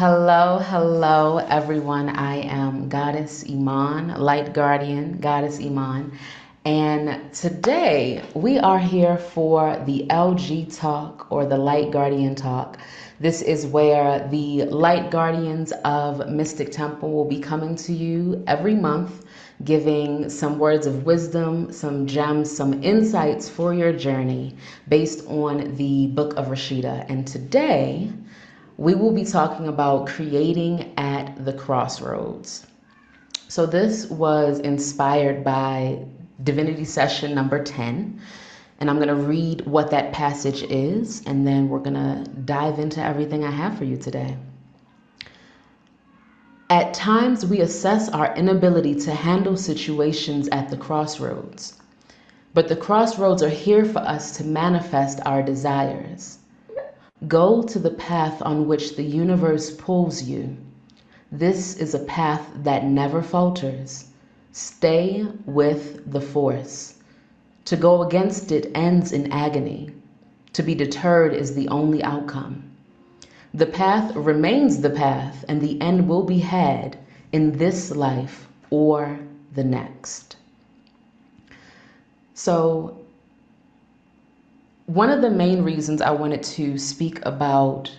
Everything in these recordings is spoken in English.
Hello, everyone. I am Goddess Iman, Light Guardian Goddess Iman. And today we are here for the LG Talk or the Light Guardian Talk. This is where the Light Guardians of Mystic Temple will be coming to you every month, giving some words of wisdom, some gems, some insights for your journey based on the Book of Rasheeda. And today, we will be talking about creating at the crossroads. So this was inspired by Divinity Session number 10. And I'm going to read what that passage is, and then we're going to dive into everything I have for you today. At times, we assess our inability to handle situations at the crossroads. But the crossroads are here for us to manifest our desires. Go to the path on which the universe pulls you. This is a path that never falters. Stay with the force. To go against it ends in agony. To be deterred is the only outcome. The path remains the path, and the end will be had in this life or the next. So, one of the main reasons I wanted to speak about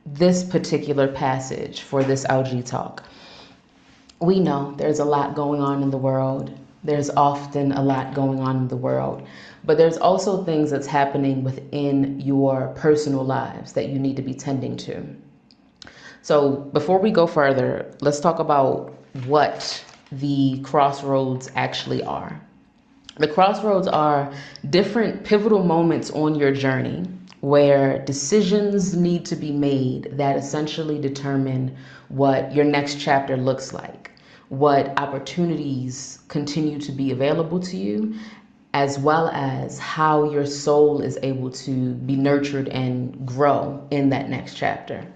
this particular passage for this LG talk, we know there's a lot going on in the world. There's often a lot going on in the world, but there's also things that's happening within your personal lives that you need to be tending to. So before we go further, let's talk about what the crossroads actually are. The crossroads are different pivotal moments on your journey where decisions need to be made that essentially determine what your next chapter looks like, what opportunities continue to be available to you, as well as how your soul is able to be nurtured and grow in that next chapter.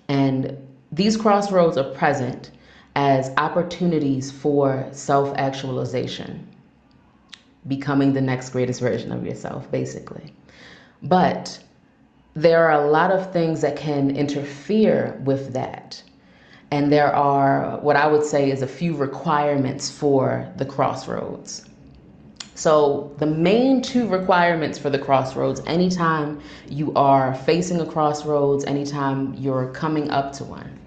And these crossroads are present as opportunities for self-actualization, becoming the next greatest version of yourself, basically. But there are a lot of things that can interfere with that. And there are what I would say is a few requirements for the crossroads. So the main two requirements for the crossroads, anytime you are facing a crossroads, anytime you're coming up to one,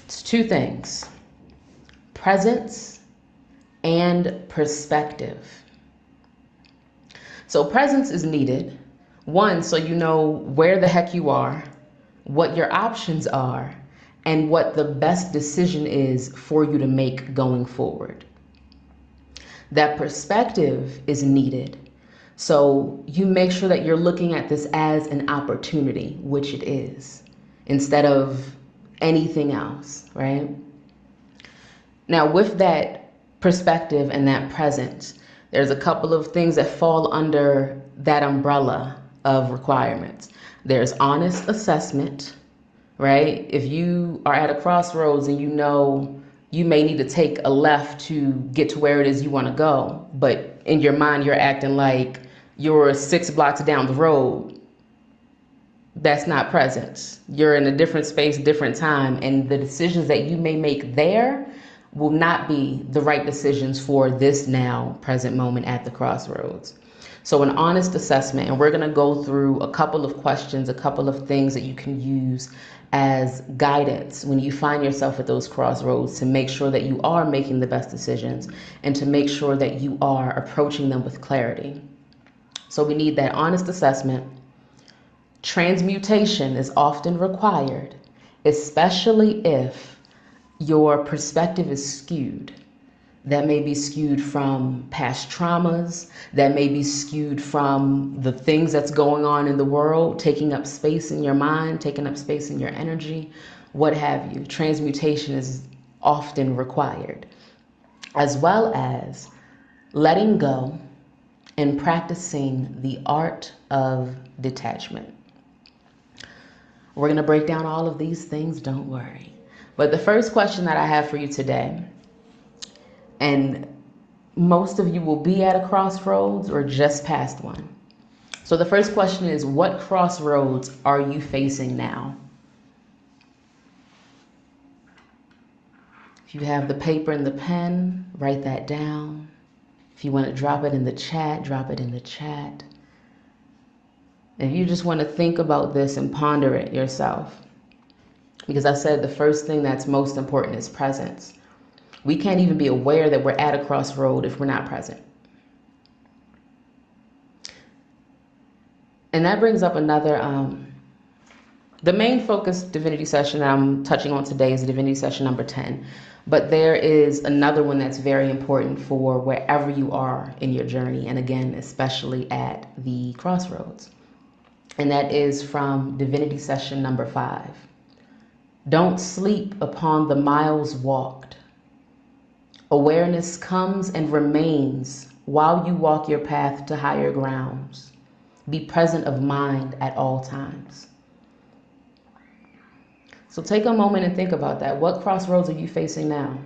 it's two things: presence and perspective. So presence is needed. One, so you know where the heck you are, what your options are, and what the best decision is for you to make going forward. That perspective is needed. So you make sure that you're looking at this as an opportunity, which it is, instead of anything else, right? Now, with that perspective and that presence, there's a couple of things that fall under that umbrella of requirements. There's honest assessment, right? If you are at a crossroads and you know you may need to take a left to get to where it is you want to go, but in your mind you're acting like you're 6 blocks down the road, that's not presence. You're in a different space, different time, and the decisions that you may make there will not be the right decisions for this now present moment at the crossroads. So an honest assessment, and we're going to go through a couple of questions, a couple of things that you can use as guidance when you find yourself at those crossroads to make sure that you are making the best decisions and to make sure that you are approaching them with clarity. So we need that honest assessment. Transmutation is often required, especially if your perspective is skewed. That may be skewed from past traumas, that may be skewed from the things that's going on in the world, taking up space in your mind, taking up space in your energy, what have you. Transmutation is often required, as well as letting go and practicing the art of detachment. We're going to break down all of these things, don't worry. But the first question that I have for you today, and most of you will be at a crossroads or just past one. So the first question is, what crossroads are you facing now? If you have the paper and the pen, write that down. If you want to drop it in the chat, drop it in the chat. If you just want to think about this and ponder it yourself, because I said the first thing that's most important is presence. We can't even be aware that we're at a crossroad if we're not present. And that brings up another, the main focus divinity session that I'm touching on today is divinity session number 10. But there is another one that's very important for wherever you are in your journey. And again, especially at the crossroads. And that is from divinity session number 5. Don't sleep upon the miles walked. Awareness comes and remains while you walk your path to higher grounds. Be present of mind at all times. So take a moment and think about that. What crossroads are you facing now?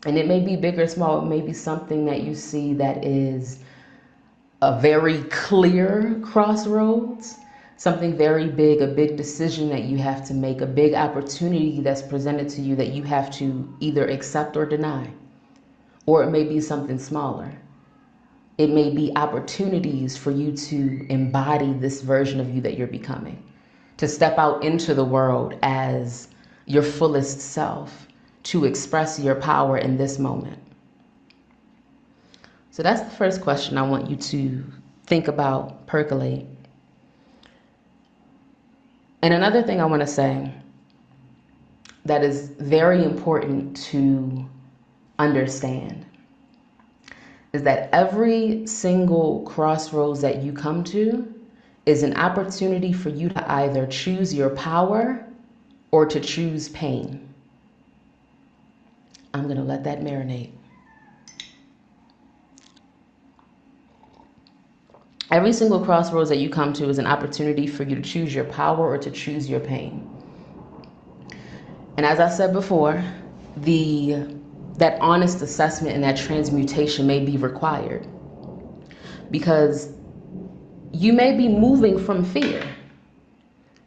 And it may be big or small. It may be something that you see that is a very clear crossroads, something very big, a big decision that you have to make, a big opportunity that's presented to you that you have to either accept or deny. Or it may be something smaller. It may be opportunities for you to embody this version of you that you're becoming, to step out into the world as your fullest self, to express your power in this moment. So that's the first question I want you to think about, percolate. And another thing I want to say that is very important to understand is that every single crossroads that you come to is an opportunity for you to either choose your power or to choose pain. I'm going to let that marinate. Every single crossroads that you come to is an opportunity for you to choose your power or to choose your pain. And as I said before, that honest assessment and that transmutation may be required because you may be moving from fear.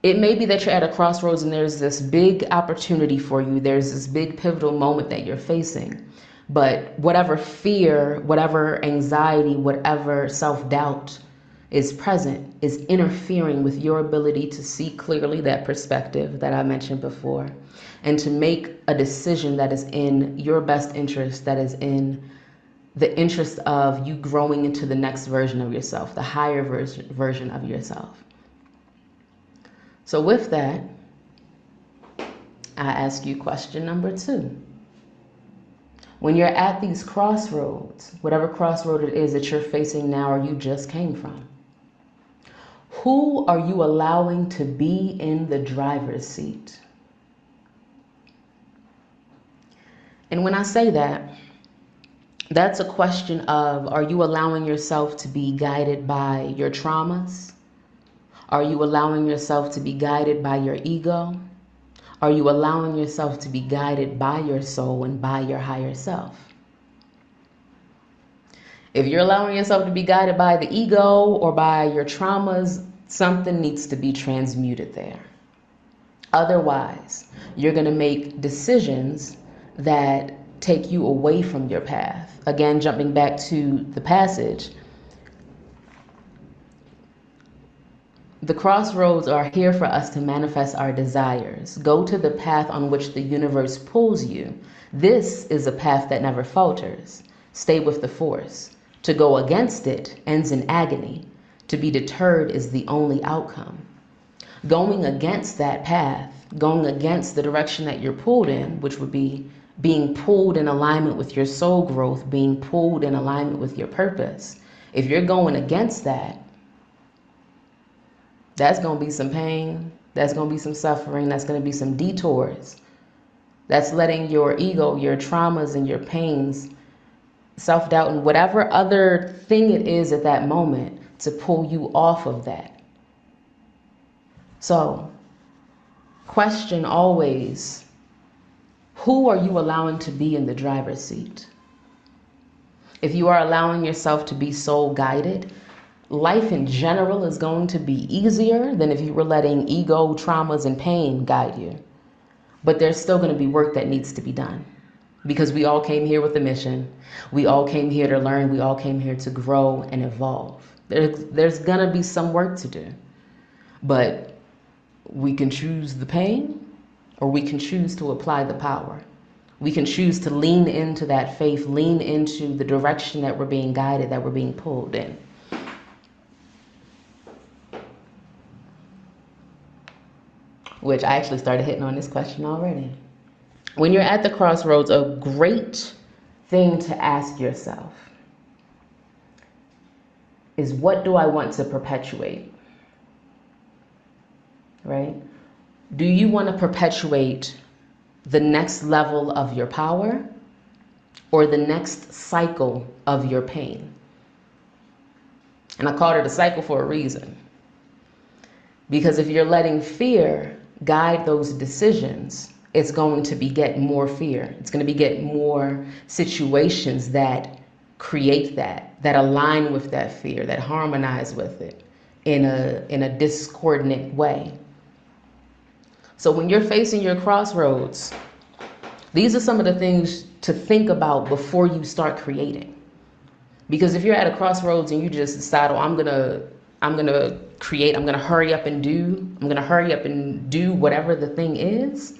It may be that you're at a crossroads and there's this big opportunity for you. There's this big pivotal moment that you're facing. But whatever fear, whatever anxiety, whatever self-doubt is present is interfering with your ability to see clearly that perspective that I mentioned before and to make a decision that is in your best interest, that is in the interest of you growing into the next version of yourself, the higher version of yourself. So with that, I ask you question number 2. When you're at these crossroads, whatever crossroad it is that you're facing now or you just came from, who are you allowing to be in the driver's seat? And when I say that, that's a question of, are you allowing yourself to be guided by your traumas? Are you allowing yourself to be guided by your ego? Are you allowing yourself to be guided by your soul and by your higher self? If you're allowing yourself to be guided by the ego or by your traumas, something needs to be transmuted there. Otherwise, you're going to make decisions that take you away from your path. Again, jumping back to the passage, the crossroads are here for us to manifest our desires. Go to the path on which the universe pulls you. This is a path that never falters. Stay with the force. To go against it ends in agony. To be deterred is the only outcome. Going against that path, going against the direction that you're pulled in, which would be being pulled in alignment with your soul growth, being pulled in alignment with your purpose. If you're going against that, that's going to be some pain. That's going to be some suffering. That's going to be some detours. That's letting your ego, your traumas and your pains, self-doubt and whatever other thing it is at that moment to pull you off of that. So, question always, who are you allowing to be in the driver's seat? If you are allowing yourself to be soul guided, life in general is going to be easier than if you were letting ego, traumas, and pain guide you. But there's still going to be work that needs to be done, because we all came here with a mission. We all came here to learn. We all came here to grow and evolve. There's going to be some work to do, but we can choose the pain, or we can choose to apply the power. We can choose to lean into that faith, lean into the direction that we're being guided, that we're being pulled in. Which I actually started hitting on this question already. When you're at the crossroads, a great thing to ask yourself is, what do I want to perpetuate? Right? Do you want to perpetuate the next level of your power, or the next cycle of your pain? And I called it a cycle for a reason. Because if you're letting fear guide those decisions, it's going to beget more fear. It's going to beget more situations that create that align with that fear, that harmonize with it in a discordant way. So when you're facing your crossroads, these are some of the things to think about before you start creating. Because if you're at a crossroads and you just decide, oh, I'm gonna create, I'm gonna hurry up and do whatever the thing is,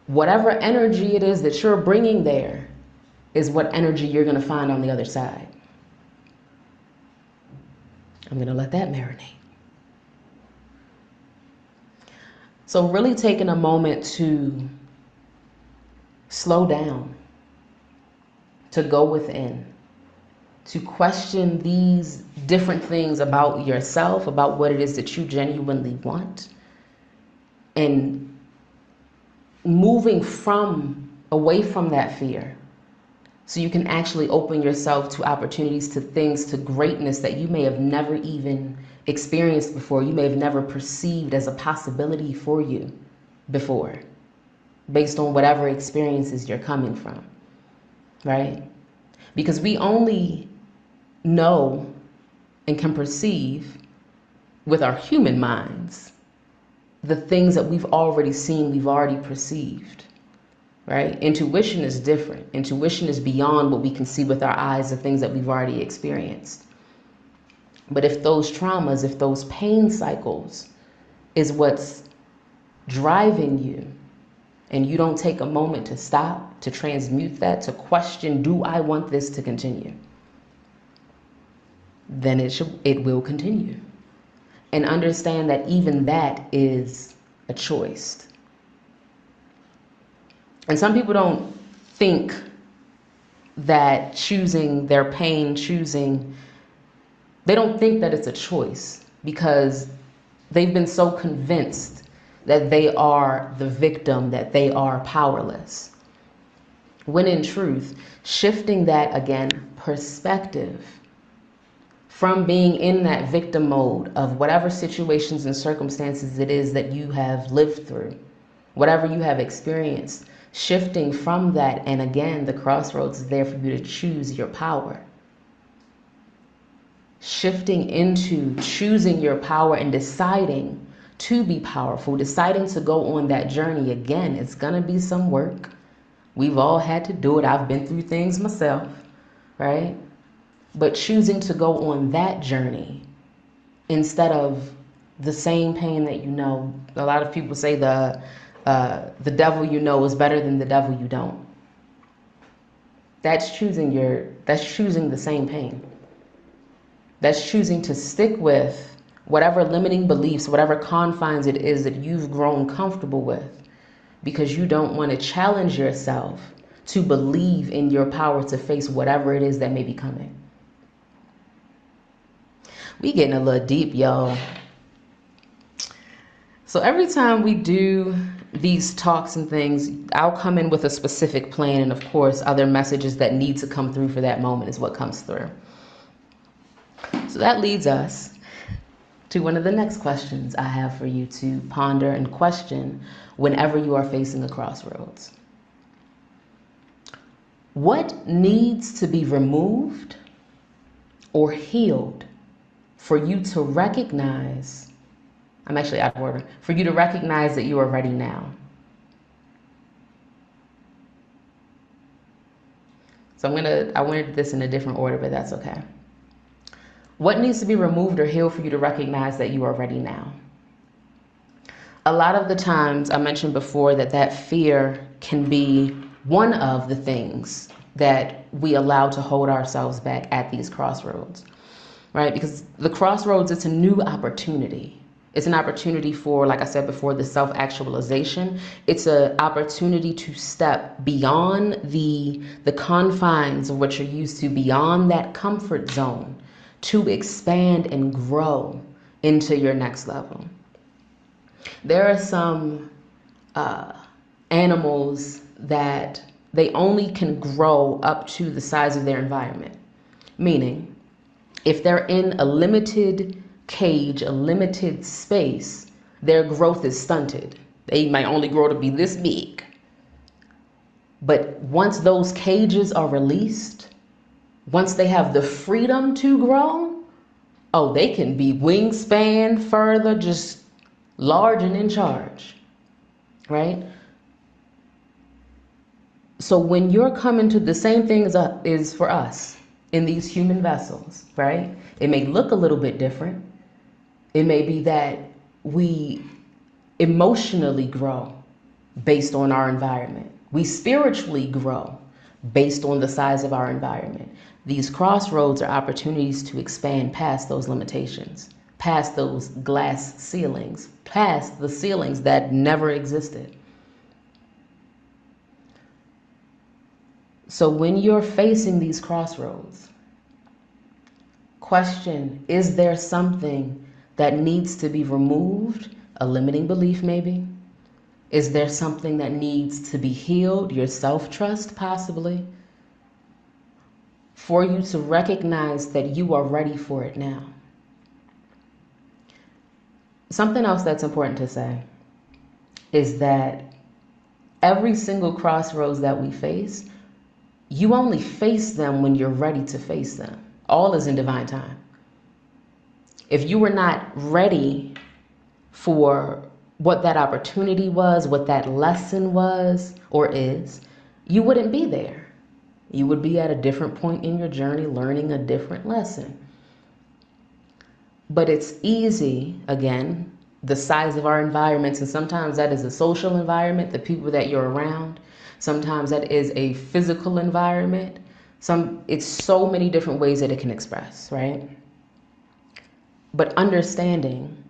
whatever energy it is that you're bringing there is what energy you're gonna find on the other side. I'm gonna let that marinate. So really taking a moment to slow down, to go within, to question these different things about yourself, about what it is that you genuinely want, and moving away from that fear, so you can actually open yourself to opportunities, to things, to greatness that you may have never even experienced before, you may have never perceived as a possibility for you before, based on whatever experiences you're coming from, right? Because we only know and can perceive with our human minds the things that we've already seen, we've already perceived, right? Intuition is different. Intuition is beyond what we can see with our eyes, the things that we've already experienced. But if those traumas, if those pain cycles is what's driving you, and you don't take a moment to stop, to transmute that, to question, do I want this to continue? Then it will continue. And understand that even that is a choice. And some people don't think that choosing their pain, they don't think that it's a choice, because they've been so convinced that they are the victim, that they are powerless. When in truth, shifting that, again, perspective from being in that victim mode of whatever situations and circumstances it is that you have lived through, whatever you have experienced, shifting from that, and again, the crossroads is there for you to choose your power. Shifting into choosing your power and deciding to be powerful, deciding to go on that journey. Again, it's gonna be some work. We've all had to do it. I've been through things myself, right? But choosing to go on that journey instead of the same pain that you know. A lot of people say the devil you know is better than the devil you don't. That's choosing the same pain. That's choosing to stick with whatever limiting beliefs, whatever confines it is that you've grown comfortable with, because you don't want to challenge yourself to believe in your power to face whatever it is that may be coming. We getting a little deep, y'all. So every time we do these talks and things, I'll come in with a specific plan, and of course, other messages that need to come through for that moment is what comes through. So that leads us to one of the next questions I have for you to ponder and question whenever you are facing a crossroads. What needs to be removed or healed for you to recognize, I'm actually out of order, for you to recognize that you are ready now? So I wanted this in a different order, but that's okay. What needs to be removed or healed for you to recognize that you are ready now? A lot of the times, I mentioned before that fear can be one of the things that we allow to hold ourselves back at these crossroads, right? Because the crossroads, it's a new opportunity. It's an opportunity for, like I said before, the self-actualization. It's an opportunity to step beyond the confines of what you're used to, beyond that comfort zone, to expand and grow into your next level. There are some animals that they only can grow up to the size of their environment. Meaning, if they're in a limited cage, a limited space, their growth is stunted. They might only grow to be this big. But once those cages are released, once they have the freedom to grow, oh, they can be wingspan further, just large and in charge, right? So when you're coming to the same thing is for us in these human vessels, right? It may look a little bit different. It may be that we emotionally grow based on our environment. We spiritually grow based on the size of our environment. These crossroads are opportunities to expand past those limitations, past those glass ceilings, past the ceilings that never existed. So when you're facing these crossroads, question, is there something that needs to be removed? A limiting belief maybe? Is there something that needs to be healed? Your self-trust possibly? For you to recognize that you are ready for it now. Something else that's important to say is that every single crossroads that we face, you only face them when you're ready to face them. All is in divine time. If you were not ready for what that opportunity was, what that lesson was or is, you wouldn't be there. You would be at a different point in your journey, learning a different lesson. But it's easy, again, the size of our environments, and sometimes that is a social environment, the people that you're around. Sometimes that is a physical environment. It's so many different ways that it can express, right? But understanding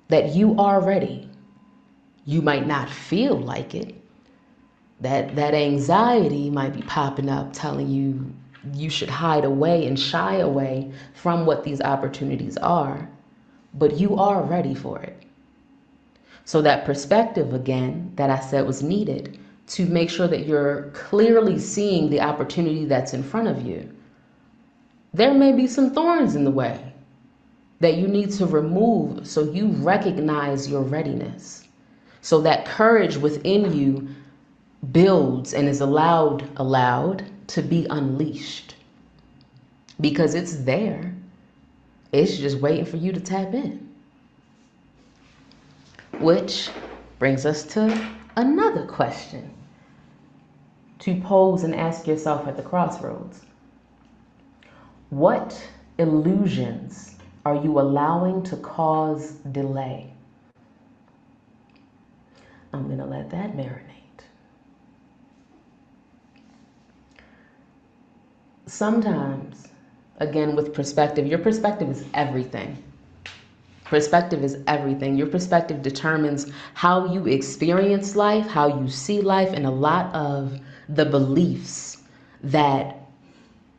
that you are ready. You might not feel like it. That anxiety might be popping up, telling you you should hide away and shy away from what these opportunities are, but you are ready for it. So that perspective, again, that I said was needed to make sure that you're clearly seeing the opportunity that's in front of you. There may be some thorns in the way that you need to remove so you recognize your readiness. So that courage within you builds and is allowed to be unleashed. Because it's there. It's just waiting for you to tap in. Which brings us to another question to pose and ask yourself at the crossroads. What illusions are you allowing to cause delay? I'm going to let that marinate. Sometimes, again, with perspective, your perspective is everything. Perspective is everything. Your perspective determines how you experience life, how you see life, and a lot of the beliefs that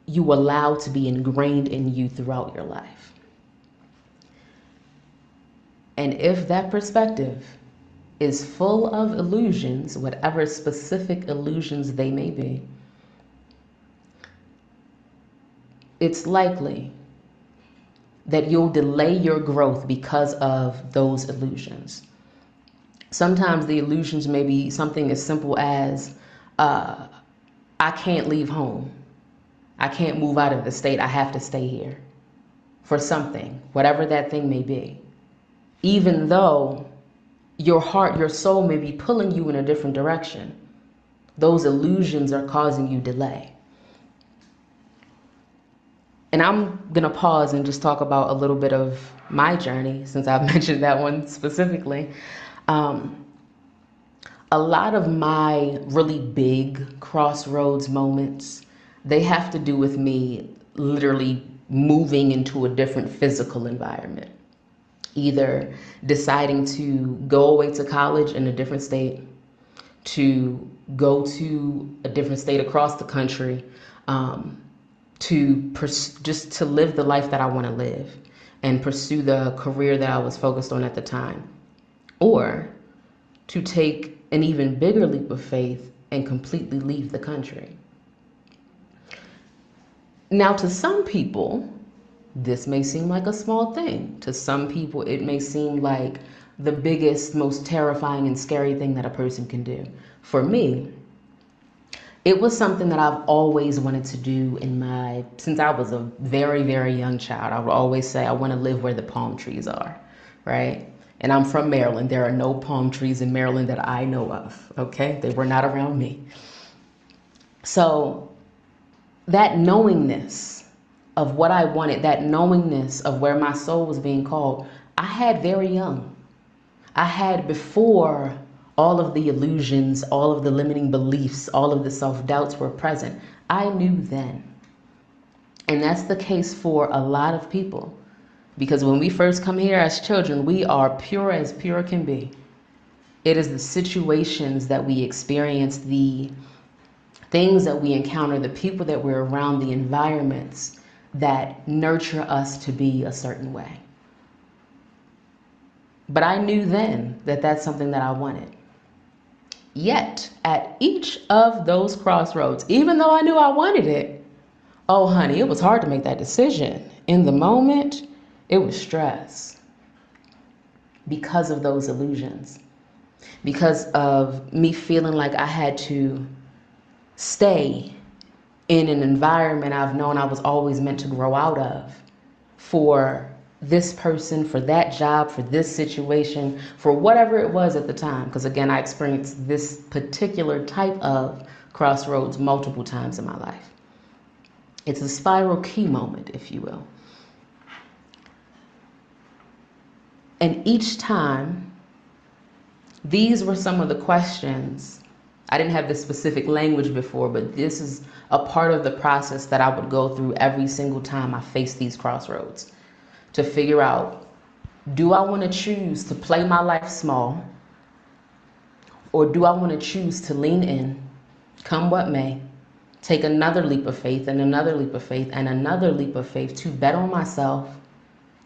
you allow to be ingrained in you throughout your life. And if that perspective is full of illusions, whatever specific illusions they may be, it's likely that you'll delay your growth because of those illusions. Sometimes the illusions may be something as simple as, I can't leave home. I can't move out of the state. I have to stay here for something, whatever that thing may be. Even though your heart, your soul may be pulling you in a different direction, those illusions are causing you delay. And I'm going to pause and just talk about a little bit of my journey, since I've mentioned that one specifically. Um, a lot of my really big crossroads moments, they have to do with me literally moving into a different physical environment. Either deciding to go away to college in a different state, to go to a different state across the country, just to live the life that I want to live and pursue the career that I was focused on at the time, or to take an even bigger leap of faith and completely leave the country. Now, to some people, this may seem like a small thing. To some people, it may seem like the biggest, most terrifying and scary thing that a person can do. For me, it was something that I've always wanted to do since I was a very, very young child. I would always say I want to live where the palm trees are, right? And I'm from Maryland. There are no palm trees in Maryland that I know of, okay? They were not around me. So that knowingness of what I wanted, that knowingness of where my soul was being called, I had very young. I had before all of the illusions, all of the limiting beliefs, all of the self-doubts were present. I knew then. And that's the case for a lot of people. Because when we first come here as children, we are pure as pure can be. It is the situations that we experience, the things that we encounter, the people that we're around, the environments that nurture us to be a certain way. But I knew then that that's something that I wanted. Yet, at each of those crossroads, even though I knew I wanted it, oh honey, it was hard to make that decision. In the moment, it was stress because of those illusions, because of me feeling like I had to stay in an environment I've known I was always meant to grow out of for this person, for that job, for this situation, for whatever it was at the time. Because again, I experienced this particular type of crossroads multiple times in my life. It's a spiral key moment, if you will. And each time, these were some of the questions. I didn't have this specific language before, but this is a part of the process that I would go through every single time I faced these crossroads, to figure out, do I want to choose to play my life small, or do I want to choose to lean in, come what may, take another leap of faith and another leap of faith and another leap of faith to bet on myself,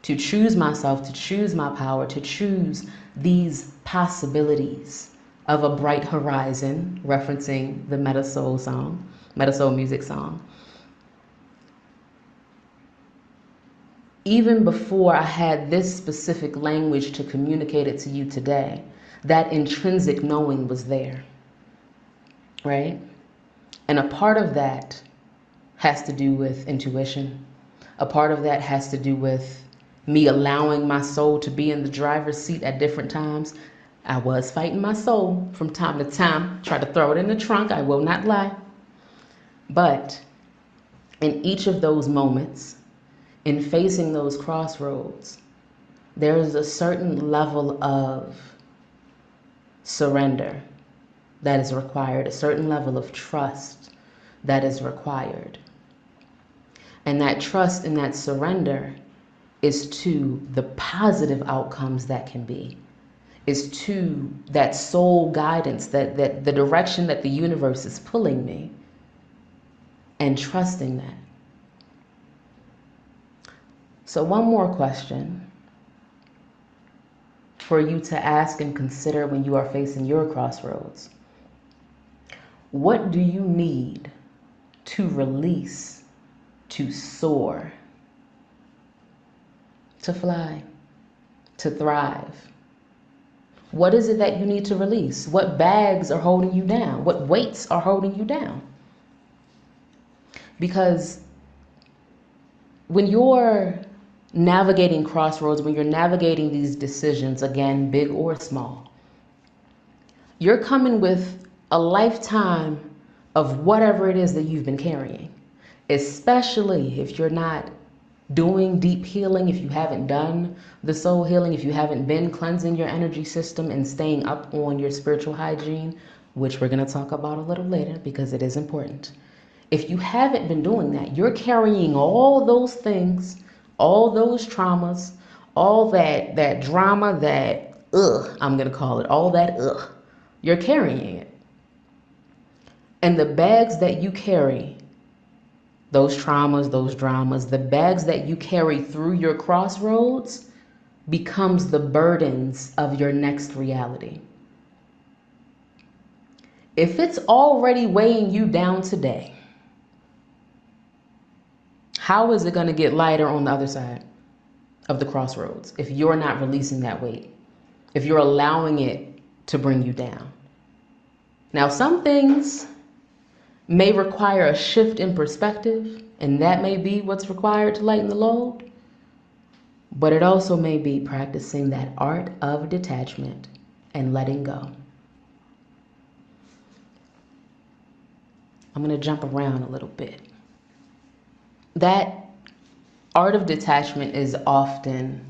to choose myself, to choose my power, to choose these possibilities of a bright horizon, referencing the Meta Soul music song. Even before I had this specific language to communicate it to you today, that intrinsic knowing was there, right? And a part of that has to do with intuition. A part of that has to do with me allowing my soul to be in the driver's seat at different times. I was fighting my soul from time to time, try to throw it in the trunk, I will not lie. But in each of those moments, in facing those crossroads, there is a certain level of surrender that is required, a certain level of trust that is required. And that trust and that surrender is to the positive outcomes that can be, is to that soul guidance, that the direction that the universe is pulling me, and trusting that. So one more question for you to ask and consider when you are facing your crossroads. What do you need to release, to soar, to fly, to thrive? What is it that you need to release? What bags are holding you down? What weights are holding you down? Because when you're navigating crossroads, when you're navigating these decisions, again, big or small, you're coming with a lifetime of whatever it is that you've been carrying. especially if you're not doing deep healing, if you haven't done the soul healing, if you haven't been cleansing your energy system and staying up on your spiritual hygiene, which we're going to talk about a little later because it is important. If you haven't been doing that, you're carrying all those things, all those traumas, all that drama, that I'm going to call it, all that you're carrying it. And the bags that you carry, those traumas, those dramas, the bags that you carry through your crossroads becomes the burdens of your next reality. If it's already weighing you down today, how is it going to get lighter on the other side of the crossroads if you're not releasing that weight, if you're allowing it to bring you down? Now, some things may require a shift in perspective, and that may be what's required to lighten the load. But it also may be practicing that art of detachment and letting go. I'm going to jump around a little bit. That art of detachment is often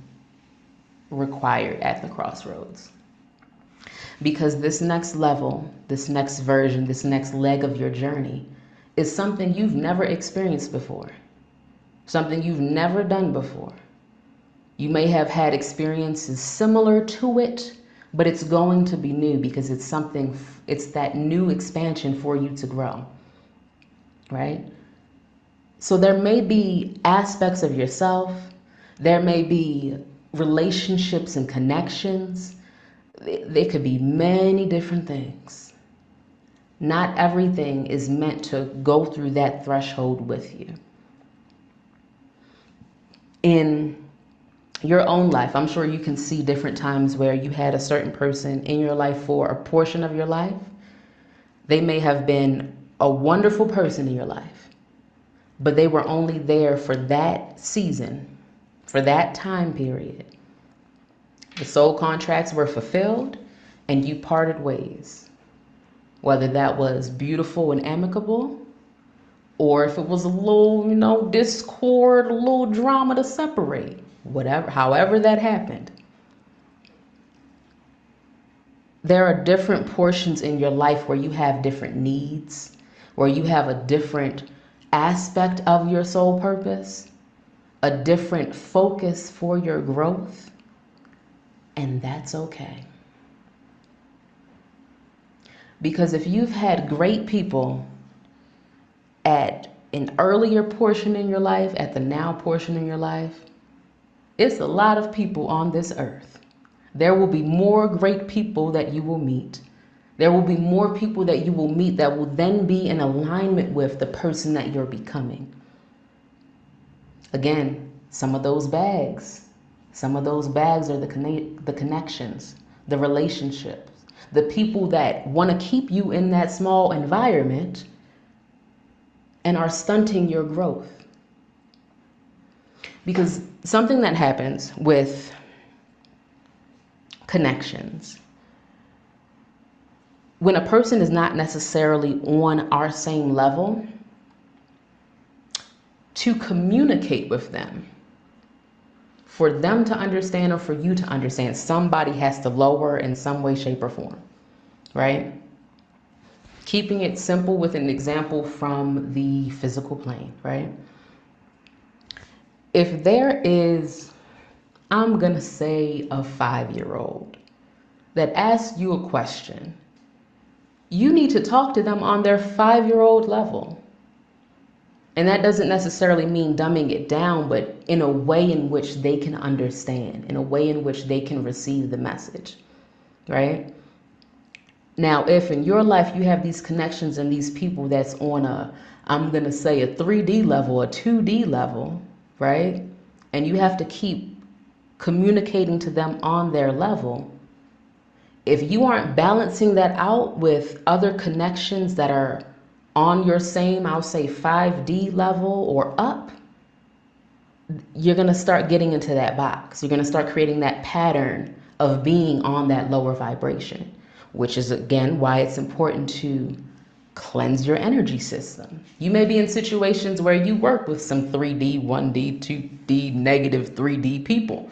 required at the crossroads, because this next level, this next version, this next leg of your journey is something you've never experienced before, something you've never done before. You may have had experiences similar to it, but it's going to be new because it's that new expansion for you to grow, right? So there may be aspects of yourself, there may be relationships and connections. They could be many different things. Not everything is meant to go through that threshold with you. In your own life, I'm sure you can see different times where you had a certain person in your life for a portion of your life. They may have been a wonderful person in your life, but they were only there for that season, for that time period. The soul contracts were fulfilled and you parted ways. Whether that was beautiful and amicable, or if it was a little, discord, a little drama to separate, however that happened. There are different portions in your life where you have different needs, where you have a different aspect of your soul purpose, a different focus for your growth. And that's okay. Because if you've had great people at an earlier portion in your life, at the now portion in your life, it's a lot of people on this earth. There will be more great people that you will meet. There will be more people that you will meet that will then be in alignment with the person that you're becoming. Again, some of those bags are the connections, the relationships, the people that want to keep you in that small environment and are stunting your growth. Because something that happens with connections, when a person is not necessarily on our same level, to communicate with them, for them to understand or for you to understand, somebody has to lower in some way, shape, or form, right? Keeping it simple with an example from the physical plane, right? If there is, I'm going to say, a 5-year-old that asks you a question, you need to talk to them on their 5-year-old level. And that doesn't necessarily mean dumbing it down, but in a way in which they can understand, in a way in which they can receive the message, right? Now, if in your life you have these connections and these people that's on I'm going to say a 3D level, a 2D level, right? And you have to keep communicating to them on their level. If you aren't balancing that out with other connections that are on your same, I'll say 5D level or up, you're going to start getting into that box. You're going to start creating that pattern of being on that lower vibration, which is, again, why it's important to Cleanse your energy system. You may be in situations where you work with some 3D, 1D, 2D, negative 3D people.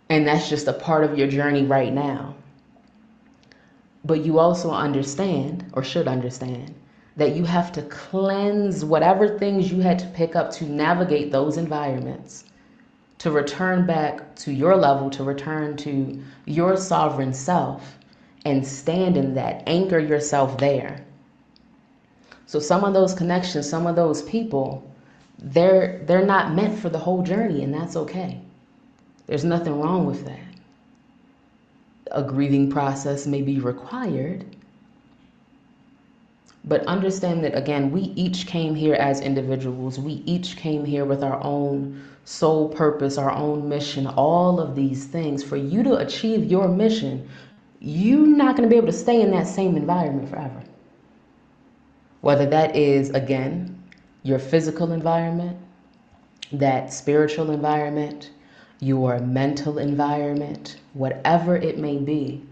And that's just a part of your journey right now. But you also understand, or should understand, that you have to cleanse whatever things you had to pick up to navigate those environments, to return back to your level, to return to your sovereign self and stand in that, anchor yourself there. So some of those connections, some of those people, they're not meant for the whole journey, and that's okay. There's nothing wrong with that. A grieving process may be required, but understand that, again, we each came here as individuals. We each came here with our own soul purpose, our own mission, all of these things. For you to achieve your mission, you're not going to be able to stay in that same environment forever. Whether that is, again, your physical environment, that spiritual environment, your mental environment, whatever it may be,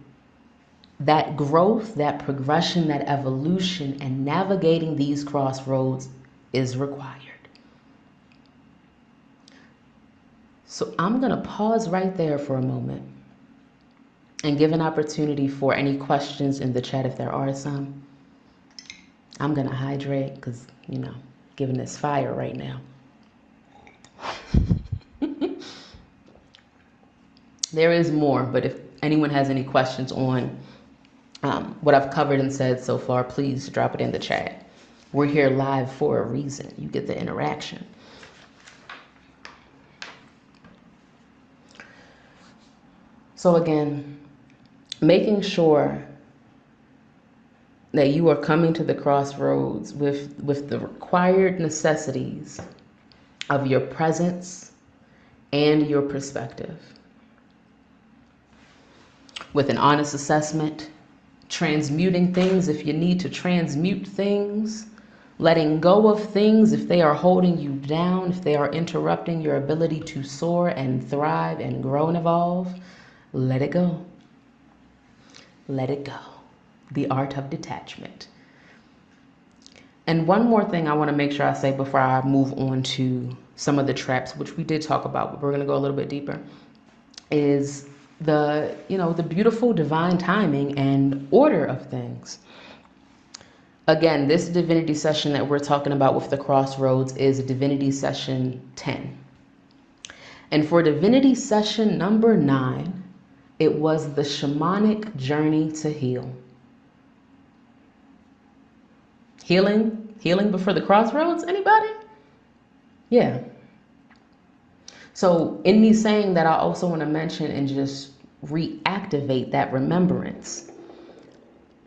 that growth, that progression, that evolution, and navigating these crossroads is required. So I'm going to pause right there for a moment and give an opportunity for any questions in the chat if there are some. I'm going to hydrate because, giving this fire right now. There is more, but if anyone has any questions on what I've covered and said so far, please drop it in the chat. We're here live for a reason. You get the interaction. So again, making sure that you are coming to the crossroads with the required necessities of your presence and your perspective. With an honest assessment, transmuting things if you need to transmute things, letting go of things if they are holding you down, if they are interrupting your ability to soar and thrive and grow and evolve, let it go. Let it go. The art of detachment. And one more thing I want to make sure I say before I move on to some of the traps, which we did talk about, but we're going to go a little bit deeper, is the beautiful divine timing and order of things. Again, this divinity session that we're talking about with the crossroads is divinity session 10. And for divinity session number 9, it was the shamanic journey to heal. Healing before the crossroads, anybody? Yeah. So in me saying that, I also want to mention and just reactivate that remembrance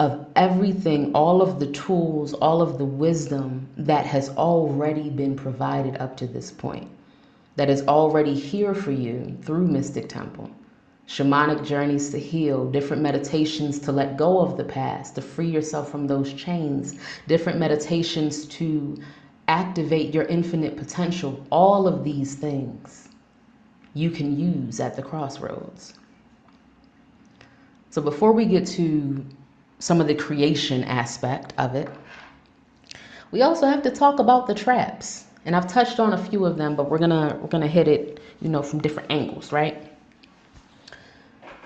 of everything, all of the tools, all of the wisdom that has already been provided up to this point, that is already here for you through Mystic Temple. Shamanic journeys to heal, different meditations to let go of the past, to free yourself from those chains, different meditations to activate your infinite potential. All of these things you can use at the crossroads. So before we get to some of the creation aspect of it, we also have to talk about the traps. And I've touched on a few of them, but we're gonna hit it, from different angles, right?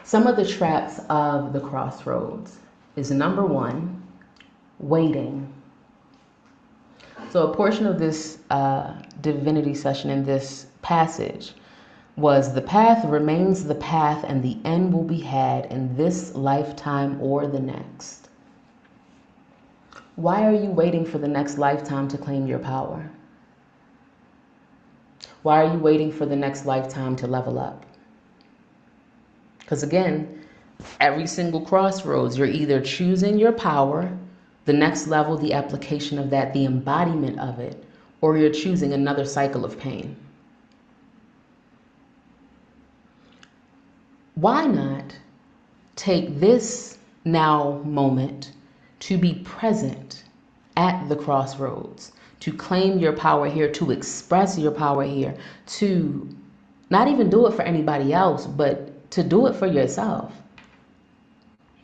Some of the traps of the crossroads is, number 1, waiting. So a portion of this divinity session in this passage was, the path remains the path and the end will be had in this lifetime or the next. Why are you waiting for the next lifetime to claim your power? Why are you waiting for the next lifetime to level up? Because again, every single crossroads, you're either choosing your power, the next level, the application of that, the embodiment of it, or you're choosing another cycle of pain. Why not take this now moment to be present at the crossroads, to claim your power here, to express your power here, to not even do it for anybody else, but to do it for yourself,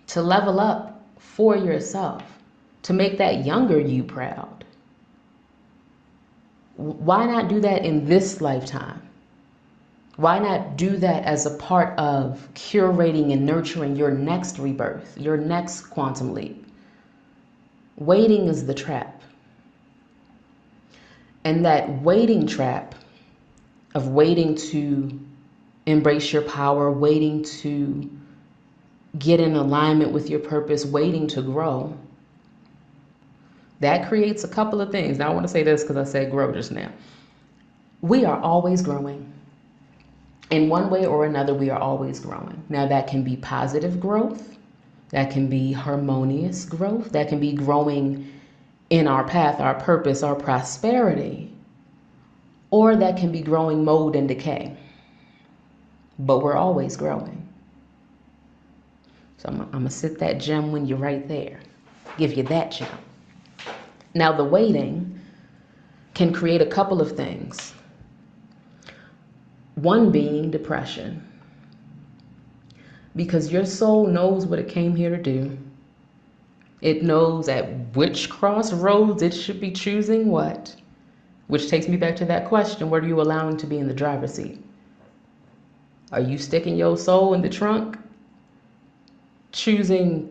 to level up for yourself. to make that younger you proud. Why not do that in this lifetime? Why not do that as a part of curating and nurturing your next rebirth, your next quantum leap? Waiting is the trap. And that waiting trap of waiting to embrace your power, waiting to get in alignment with your purpose, waiting to grow, that creates a couple of things. Now, I want to say this because I said grow just now. We are always growing. In one way or another, we are always growing. Now, that can be positive growth. That can be harmonious growth. That can be growing in our path, our purpose, our prosperity. Or that can be growing mold and decay. But we're always growing. So I'm going to sit that gem when you're right there. Give you that gem. Now, the waiting can create a couple of things. One being depression. Because your soul knows what it came here to do. It knows at which crossroads it should be choosing what. Which takes me back to that question, what are you allowing to be in the driver's seat? Are you sticking your soul in the trunk? Choosing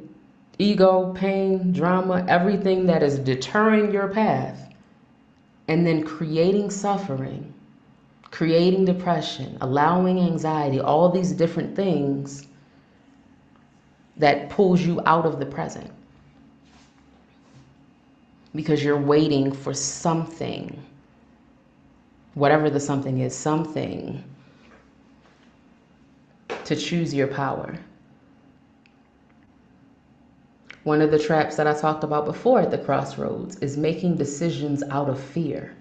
ego, pain, drama, everything that is deterring your path, and then creating suffering, creating depression, allowing anxiety, all these different things that pulls you out of the present. Because you're waiting for something, whatever the something is, something to choose your power. One of the traps that I talked about before at the crossroads is making decisions out of fear.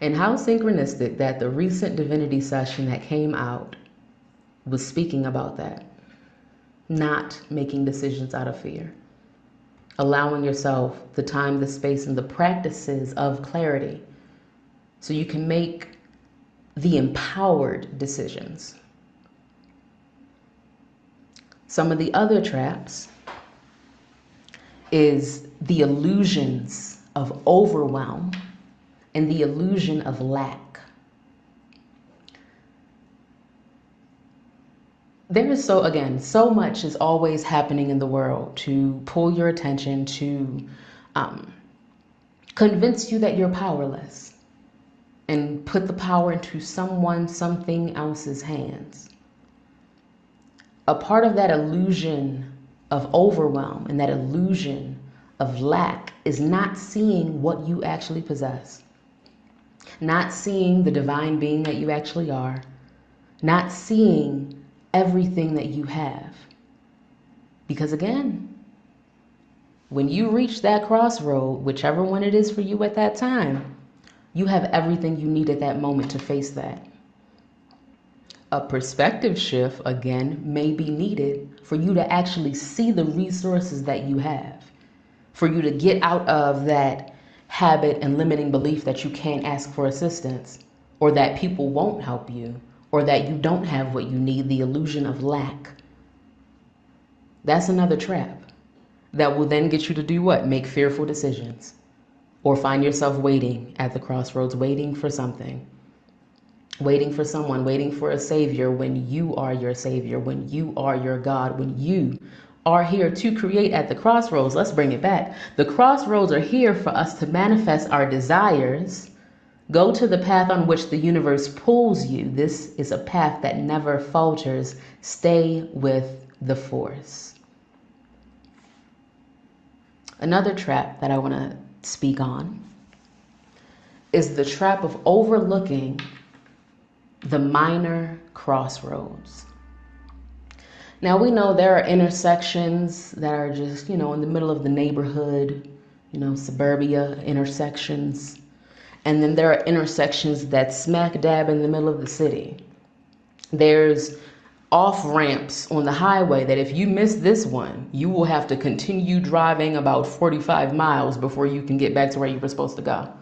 And how synchronistic that the recent divinity session that came out was speaking about that. Not making decisions out of fear. Allowing yourself the time, the space, and the practices of clarity so you can make the empowered decisions. Some of the other traps is the illusions of overwhelm and the illusion of lack. There is so much is always happening in the world to pull your attention, to convince you that you're powerless and put the power into something else's hands. A part of that illusion of overwhelm and that illusion of lack is not seeing what you actually possess, not seeing the divine being that you actually are, not seeing everything that you have. Because again, when you reach that crossroad, whichever one it is for you at that time, you have everything you need at that moment to face that. A perspective shift, again, may be needed for you to actually see the resources that you have, for you to get out of that habit and limiting belief that you can't ask for assistance, or that people won't help you, or that you don't have what you need, the illusion of lack. That's another trap that will then get you to do what? Make fearful decisions, or find yourself waiting at the crossroads, waiting for something. Waiting for someone, waiting for a savior when you are your savior, when you are your God, when you are here to create at the crossroads. Let's bring it back. The crossroads are here for us to manifest our desires. Go to the path on which the universe pulls you. This is a path that never falters. Stay with the force. Another trap that I want to speak on is the trap of overlooking the minor crossroads. Now we know there are intersections that are just, in the middle of the neighborhood, suburbia intersections. And then there are intersections that smack dab in the middle of the city. There's off ramps on the highway that if you miss this one, you will have to continue driving about 45 miles before you can get back to where you were supposed to go.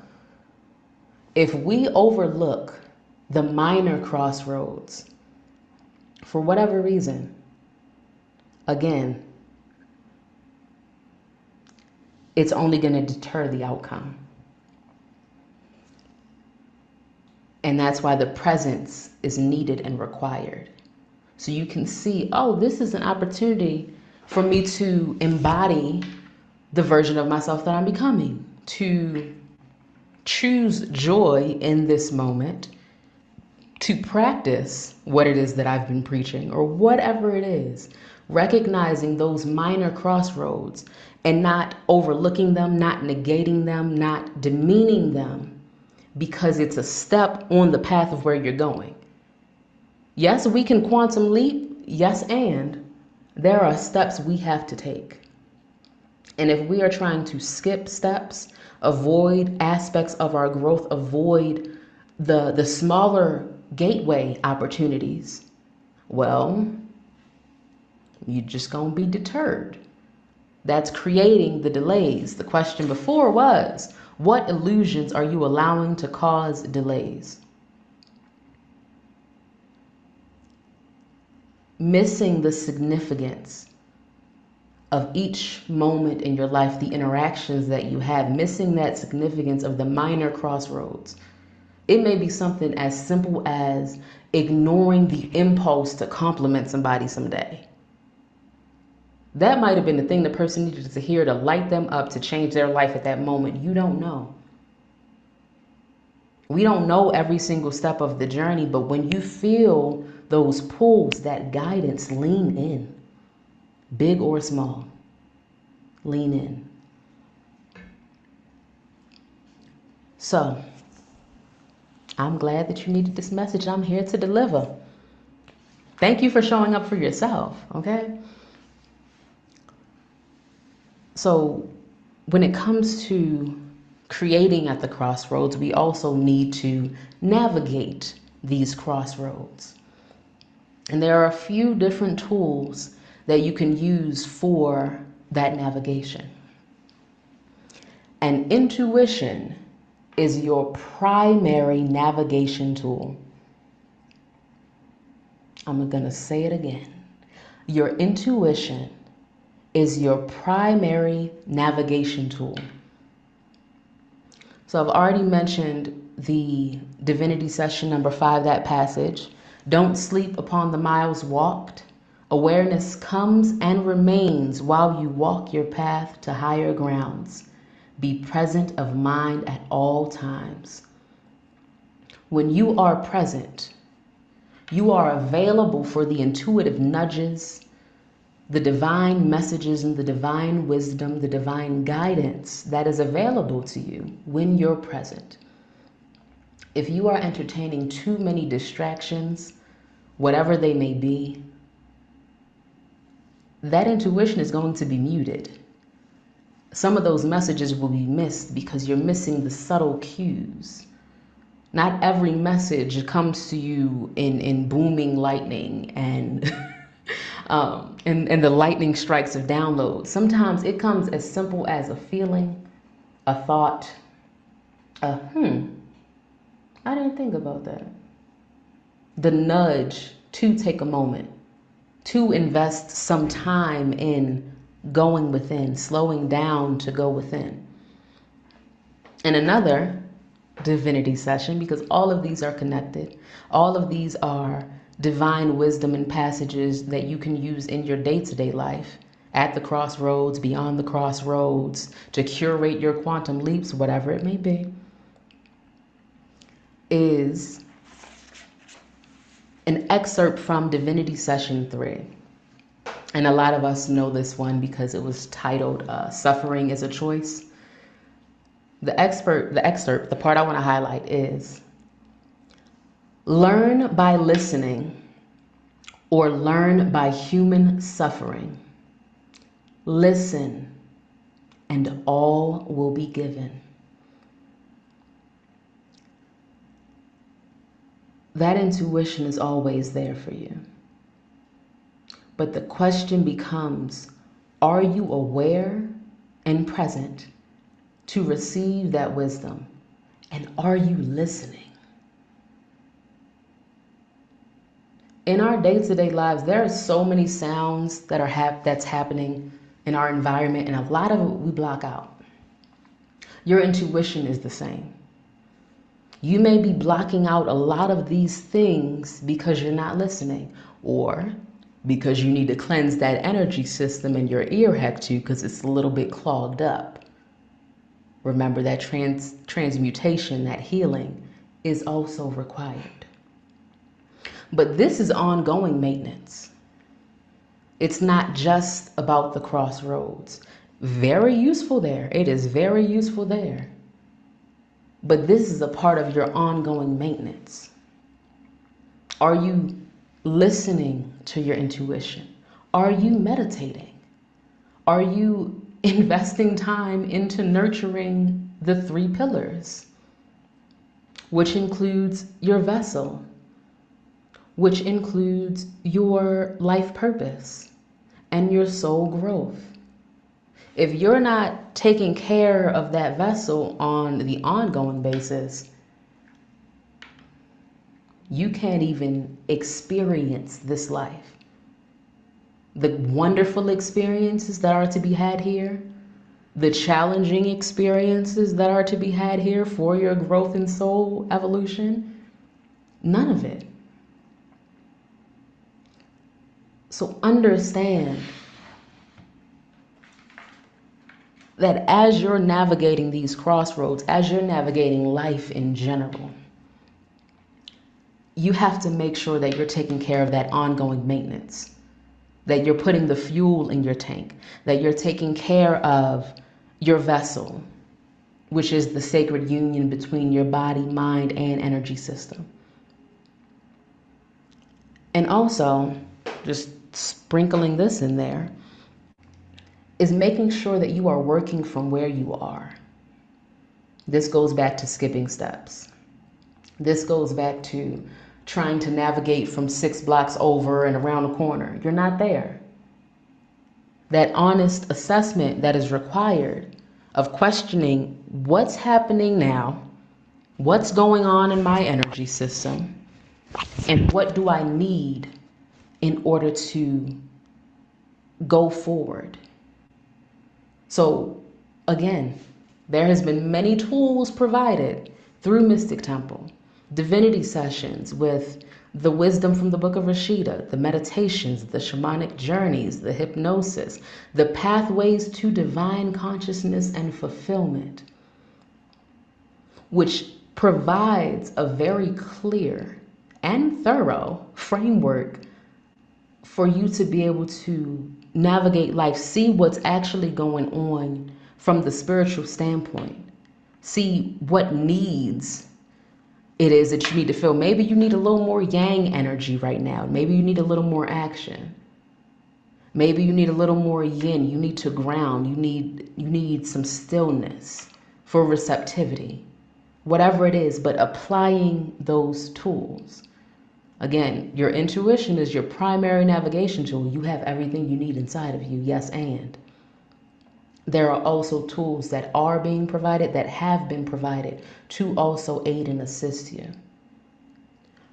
If we overlook the minor crossroads, for whatever reason, again, it's only going to deter the outcome. And that's why the presence is needed and required. So you can see, oh, this is an opportunity for me to embody the version of myself that I'm becoming, to choose joy in this moment, to practice what it is that I've been preaching or whatever it is, recognizing those minor crossroads and not overlooking them, not negating them, not demeaning them, because it's a step on the path of where you're going. Yes, we can quantum leap. Yes, and there are steps we have to take. And if we are trying to skip steps, avoid aspects of our growth, avoid the smaller gateway opportunities, well, you're just going to be deterred. That's creating the delays. The question before was, what illusions are you allowing to cause delays? Missing the significance of each moment in your life, the interactions that you have, missing that significance of the minor crossroads. It may be something as simple as ignoring the impulse to compliment somebody someday. That might have been the thing the person needed to hear to light them up, to change their life at that moment. You don't know. We don't know every single step of the journey, but when you feel those pulls, that guidance, lean in. Big or small, lean in. So, I'm glad that you needed this message. I'm here to deliver. Thank you for showing up for yourself, okay? So, when it comes to creating at the crossroads, we also need to navigate these crossroads. And there are a few different tools that you can use for that navigation. And intuition is your primary navigation tool. I'm going to say it again. Your intuition is your primary navigation tool. So I've already mentioned the divinity session number 5, that passage. Don't sleep upon the miles walked. Awareness comes and remains while you walk your path to higher grounds. Be present of mind at all times. When you are present, you are available for the intuitive nudges, the divine messages and the divine wisdom, the divine guidance that is available to you when you're present. If you are entertaining too many distractions, whatever they may be, that intuition is going to be muted. Some of those messages will be missed because you're missing the subtle cues. Not every message comes to you in booming lightning and and the lightning strikes of download. Sometimes it comes as simple as a feeling, a thought, I didn't think about that. The nudge to take a moment, to invest some time in going within, slowing down to go within. And another divinity session, because all of these are connected. All of these are divine wisdom and passages that you can use in your day-to-day life, at the crossroads, beyond the crossroads, to curate your quantum leaps, whatever it may be, is an excerpt from Divinity Session 3. And a lot of us know this one because it was titled Suffering is a Choice. The excerpt, the part I want to highlight is, learn by listening or learn by human suffering. Listen and all will be given. That intuition is always there for you. But the question becomes, are you aware and present to receive that wisdom? And are you listening? In our day-to-day lives, there are so many sounds that are that's happening in our environment, and a lot of it we block out. Your intuition is the same. You may be blocking out a lot of these things because you're not listening, or because you need to cleanse that energy system in your ear hector because it's a little bit clogged up. Remember that transmutation, that healing is also required. But this is ongoing maintenance. It's not just about the crossroads. Very useful there. It is very useful there. But this is a part of your ongoing maintenance. Are you listening to your intuition? Are you meditating? Are you investing time into nurturing the 3 pillars, which includes your vessel, which includes your life purpose and your soul growth? If you're not taking care of that vessel on the ongoing basis, you can't even experience this life. The wonderful experiences that are to be had here, the challenging experiences that are to be had here for your growth and soul evolution, none of it. So understand that as you're navigating these crossroads, as you're navigating life in general, you have to make sure that you're taking care of that ongoing maintenance, that you're putting the fuel in your tank, that you're taking care of your vessel, which is the sacred union between your body, mind, and energy system. And also, just sprinkling this in there, is making sure that you are working from where you are. This goes back to skipping steps. This goes back to trying to navigate from 6 blocks over and around the corner. You're not there. That honest assessment that is required of questioning what's happening now, what's going on in my energy system, and what do I need in order to go forward. So again, there has been many tools provided through Mystic Temple, divinity sessions with the wisdom from the Book of Rasheeda, the meditations, the shamanic journeys, the hypnosis, the pathways to divine consciousness and fulfillment, which provides a very clear and thorough framework for you to be able to navigate life, see what's actually going on from the spiritual standpoint, see what needs it is that you need to feel. Maybe you need a little more yang energy right now. Maybe you need a little more action. Maybe you need a little more yin. You need to ground. You need some stillness for receptivity. Whatever it is, but applying those tools. Again, your intuition is your primary navigation tool. You have everything you need inside of you, yes, and there are also tools that are being provided, that have been provided, to also aid and assist you.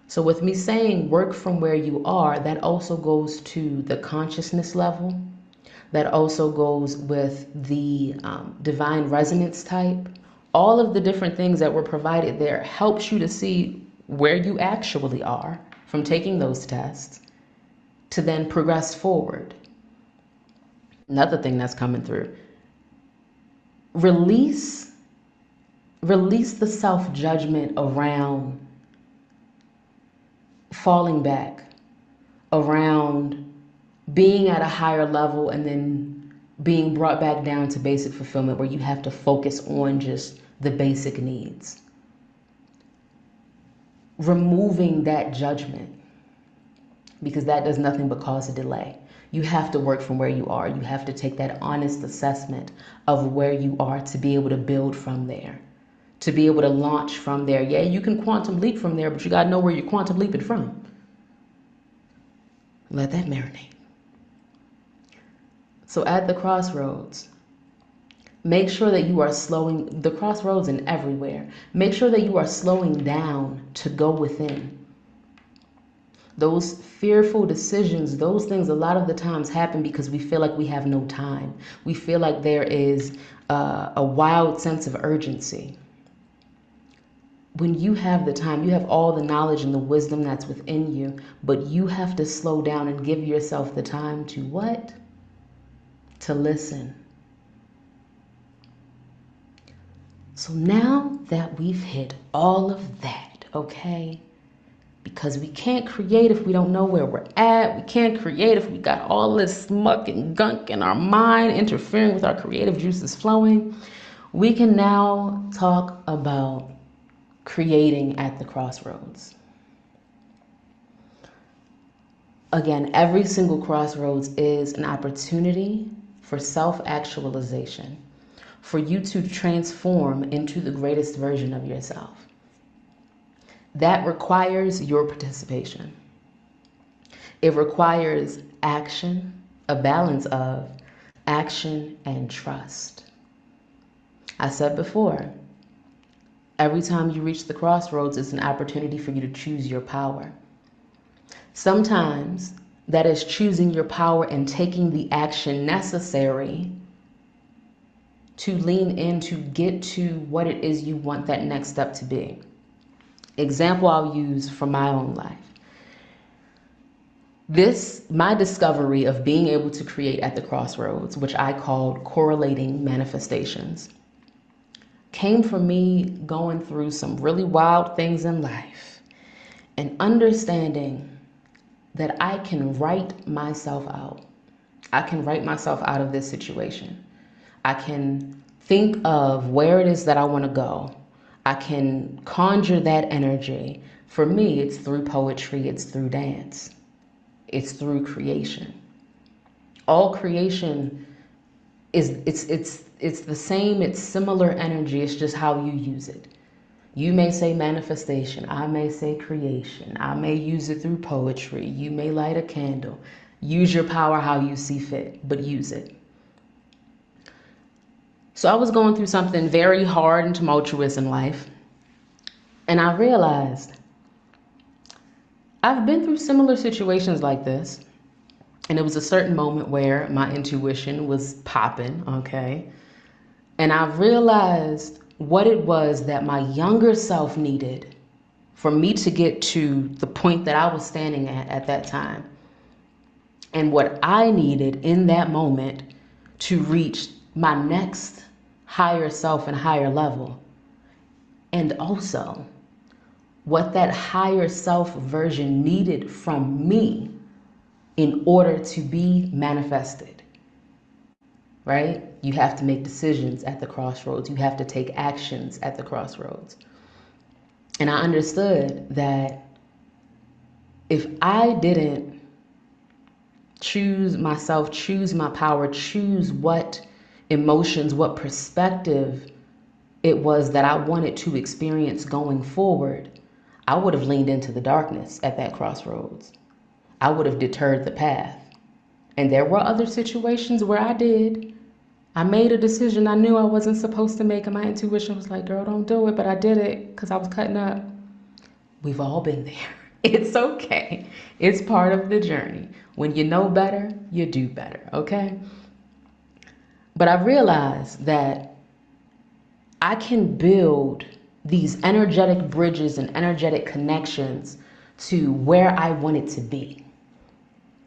So with me saying work from where you are, that also goes to the consciousness level. That also goes with the divine resonance type. All of the different things that were provided there helps you to see where you actually are from taking those tests to then progress forward. Another thing that's coming through, release the self-judgment around falling back, around being at a higher level and then being brought back down to basic fulfillment, where you have to focus on just the basic needs. Removing that judgment, because that does nothing but cause a delay. You have to work from where you are. You have to take that honest assessment of where you are to be able to build from there, to be able to launch from there. Yeah, you can quantum leap from there, but you got to know where you're quantum leaping from. Let that marinate. So at the crossroads, make sure that you are slowing, the crossroads and everywhere, make sure that you are slowing down to go within. Those fearful decisions, those things a lot of the times happen because we feel like we have no time. We feel like there is a wild sense of urgency. When you have the time, you have all the knowledge and the wisdom that's within you, but you have to slow down and give yourself the time to what? To listen. So now that we've hit all of that, okay? Because we can't create if we don't know where we're at. We can't create if we got all this muck and gunk in our mind interfering with our creative juices flowing. We can now talk about creating at the crossroads. Again, every single crossroads is an opportunity for self-actualization, for you to transform into the greatest version of yourself. That requires your participation. It requires action, a balance of action and trust. I said before, every time you reach the crossroads, it's an opportunity for you to choose your power. Sometimes that is choosing your power and taking the action necessary to lean in to get to what it is you want that next step to be. Example I'll use from my own life. My discovery of being able to create at the crossroads, which I called correlating manifestations, came from me going through some really wild things in life and understanding that I can write myself out. I can write myself out of this situation. I can think of where it is that I want to go. I can conjure that energy. For me, it's through poetry, it's through dance, it's through creation. All creation is it's the same, it's similar energy, it's just how you use it. You may say manifestation, I may say creation, I may use it through poetry, you may light a candle. Use your power how you see fit, but use it. So I was going through something very hard and tumultuous in life, and I realized I've been through similar situations like this, and it was a certain moment where my intuition was popping, okay? And I realized what it was that my younger self needed for me to get to the point that I was standing at that time, and what I needed in that moment to reach my next higher self and higher level. And also what that higher self version needed from me in order to be manifested, right? You have to make decisions at the crossroads. You have to take actions at the crossroads. And I understood that if I didn't choose myself, choose my power, choose what emotions, what perspective it was that I wanted to experience going forward, I would have leaned into the darkness at that crossroads. I would have deterred the path. And there were other situations where I made a decision I knew I wasn't supposed to make, and my intuition was like, girl, don't do it, but I did it because I was cutting up. We've all been there. It's okay. It's part of the journey. When you know better, you do better, okay? But I realized that I can build these energetic bridges and energetic connections to where I want it to be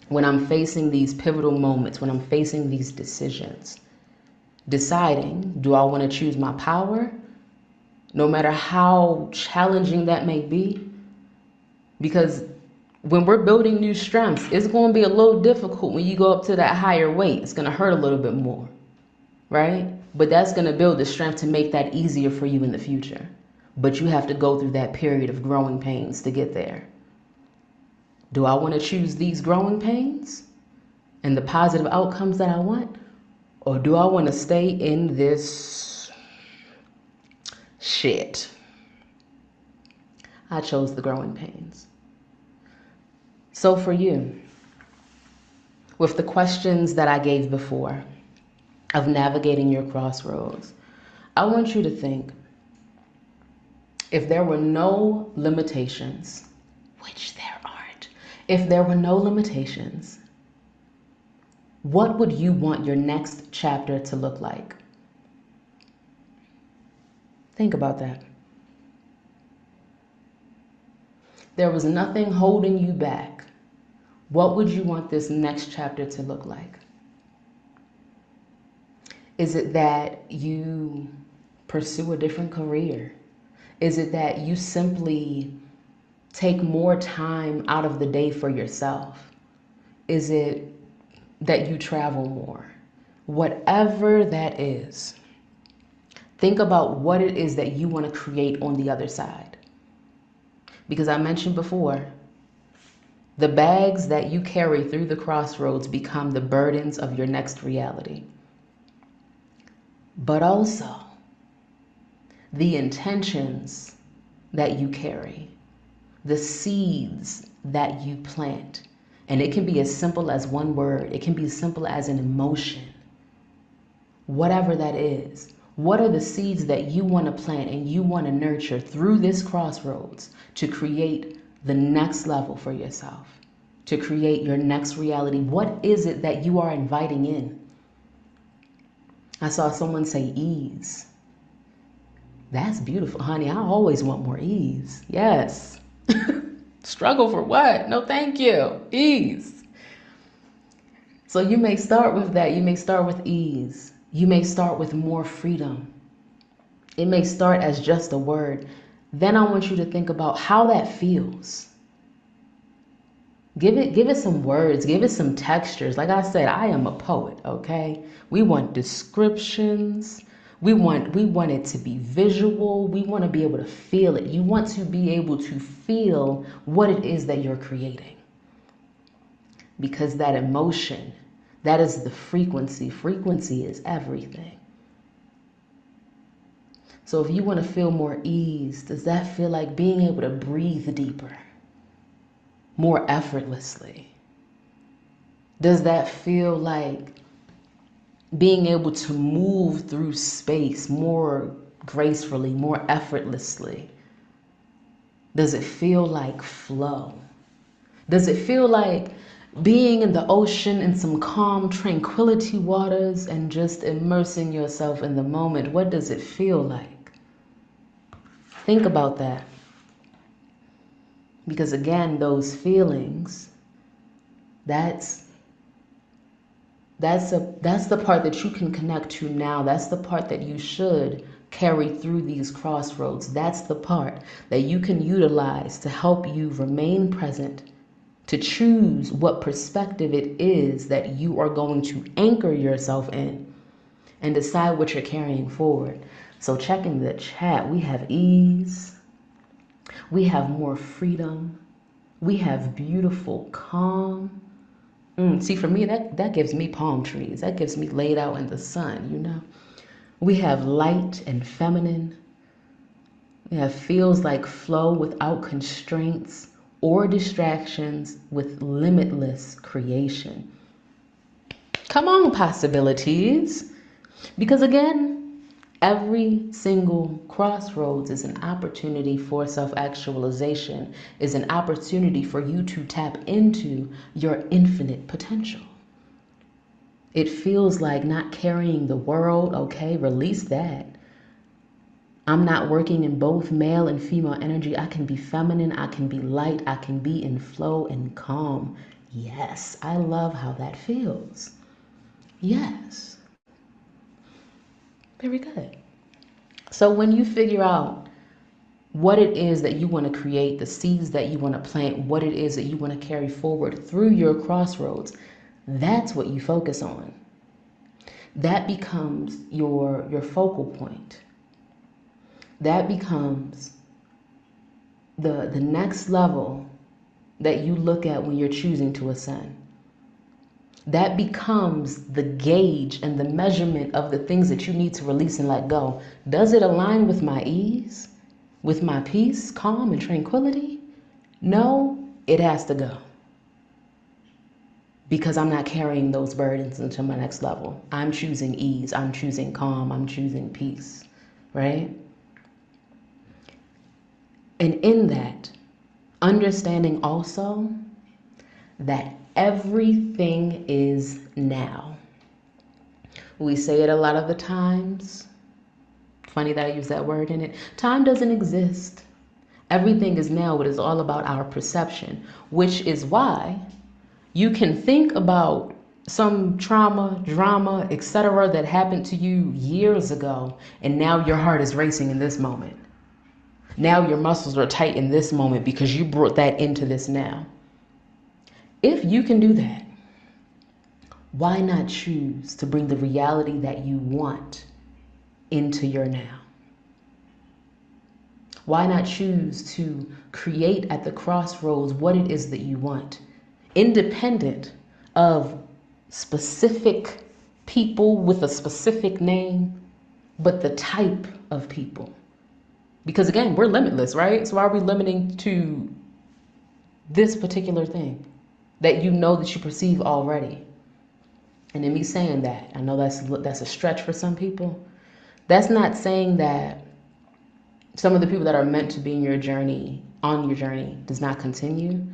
when I'm facing these pivotal moments, when I'm facing these decisions. Deciding, do I want to choose my power, no matter how challenging that may be? Because when we're building new strengths, it's going to be a little difficult when you go up to that higher weight. It's going to hurt a little bit more, right? But that's going to build the strength to make that easier for you in the future. But you have to go through that period of growing pains to get there. Do I want to choose these growing pains and the positive outcomes that I want? Or do I want to stay in this shit? I chose the growing pains. So for you, with the questions that I gave before of navigating your crossroads, I want you to think, if there were no limitations, which there aren't, If there were no limitations, what would you want your next chapter to look like? Think about that. There was nothing holding you back. What would you want this next chapter to look like? Is it that you pursue a different career? Is it that you simply take more time out of the day for yourself? Is it that you travel more? Whatever that is, think about what it is that you want to create on the other side. Because I mentioned before, the bags that you carry through the crossroads become the burdens of your next reality. But also, the intentions that you carry, the seeds that you plant. And it can be as simple as one word. It can be as simple as an emotion. Whatever that is. What are the seeds that you want to plant and you want to nurture through this crossroads to create the next level for yourself, to create your next reality? What is it that you are inviting in? I saw someone say ease. That's beautiful, honey. I always want more ease. Yes. Struggle for what? No, thank you. Ease. So you may start with that. You may start with ease. You may start with more freedom. It may start as just a word. Then I want you to think about how that feels. Give it some words. Give it some textures. Like I said, I am a poet, okay? We want descriptions. We want it to be visual. We want to be able to feel it. You want to be able to feel what it is that you're creating. Because that emotion, that is the frequency. Frequency is everything. So if you want to feel more ease, does that feel like being able to breathe deeper, more effortlessly? Does that feel like being able to move through space more gracefully, more effortlessly? Does it feel like flow? Does it feel like being in the ocean in some calm tranquility waters and just immersing yourself in the moment? What does it feel like? Think about that. Because again, those feelings, that's the part that you can connect to now. That's the part that you should carry through these crossroads. That's the part that you can utilize to help you remain present, to choose what perspective it is that you are going to anchor yourself in and decide what you're carrying forward. So checking the chat, we have ease, we have more freedom, we have beautiful calm. See, for me, that gives me palm trees. That gives me laid out in the sun, you know. We have light and feminine. We have feels like flow without constraints or distractions with limitless creation. Come on, possibilities. Because again, every single crossroads is an opportunity for self-actualization, is an opportunity for you to tap into your infinite potential. It feels like not carrying the world. Okay, release that. I'm not working in both male and female energy. I can be feminine, I can be light, I can be in flow and calm. Yes, I love how that feels. Yes. Very good. So when you figure out what it is that you want to create, the seeds that you want to plant, what it is that you want to carry forward through your crossroads, that's what you focus on. That becomes your focal point. That becomes the next level that you look at when you're choosing to ascend. That becomes the gauge and the measurement of the things that you need to release and let go. Does it align with my ease, with my peace, calm, and tranquility? No, it has to go. Because I'm not carrying those burdens into my next level. I'm choosing ease, I'm choosing calm, I'm choosing peace, right? And in that, understanding also that everything is now. We say it a lot of the times. Funny that I use that word in it. Time doesn't exist. Everything is now. It is all about our perception, which is why you can think about some trauma, drama, etc. that happened to you years ago, and now your heart is racing in this moment. Now your muscles are tight in this moment because you brought that into this now. If you can do that, why not choose to bring the reality that you want into your now? Why not choose to create at the crossroads what it is that you want, independent of specific people with a specific name, but the type of people? Because again, we're limitless, right? So why are we limiting to this particular thing that you know that you perceive already? And in me saying that, I know that's a stretch for some people. That's not saying that some of the people that are meant to be in your journey, on your journey, does not continue.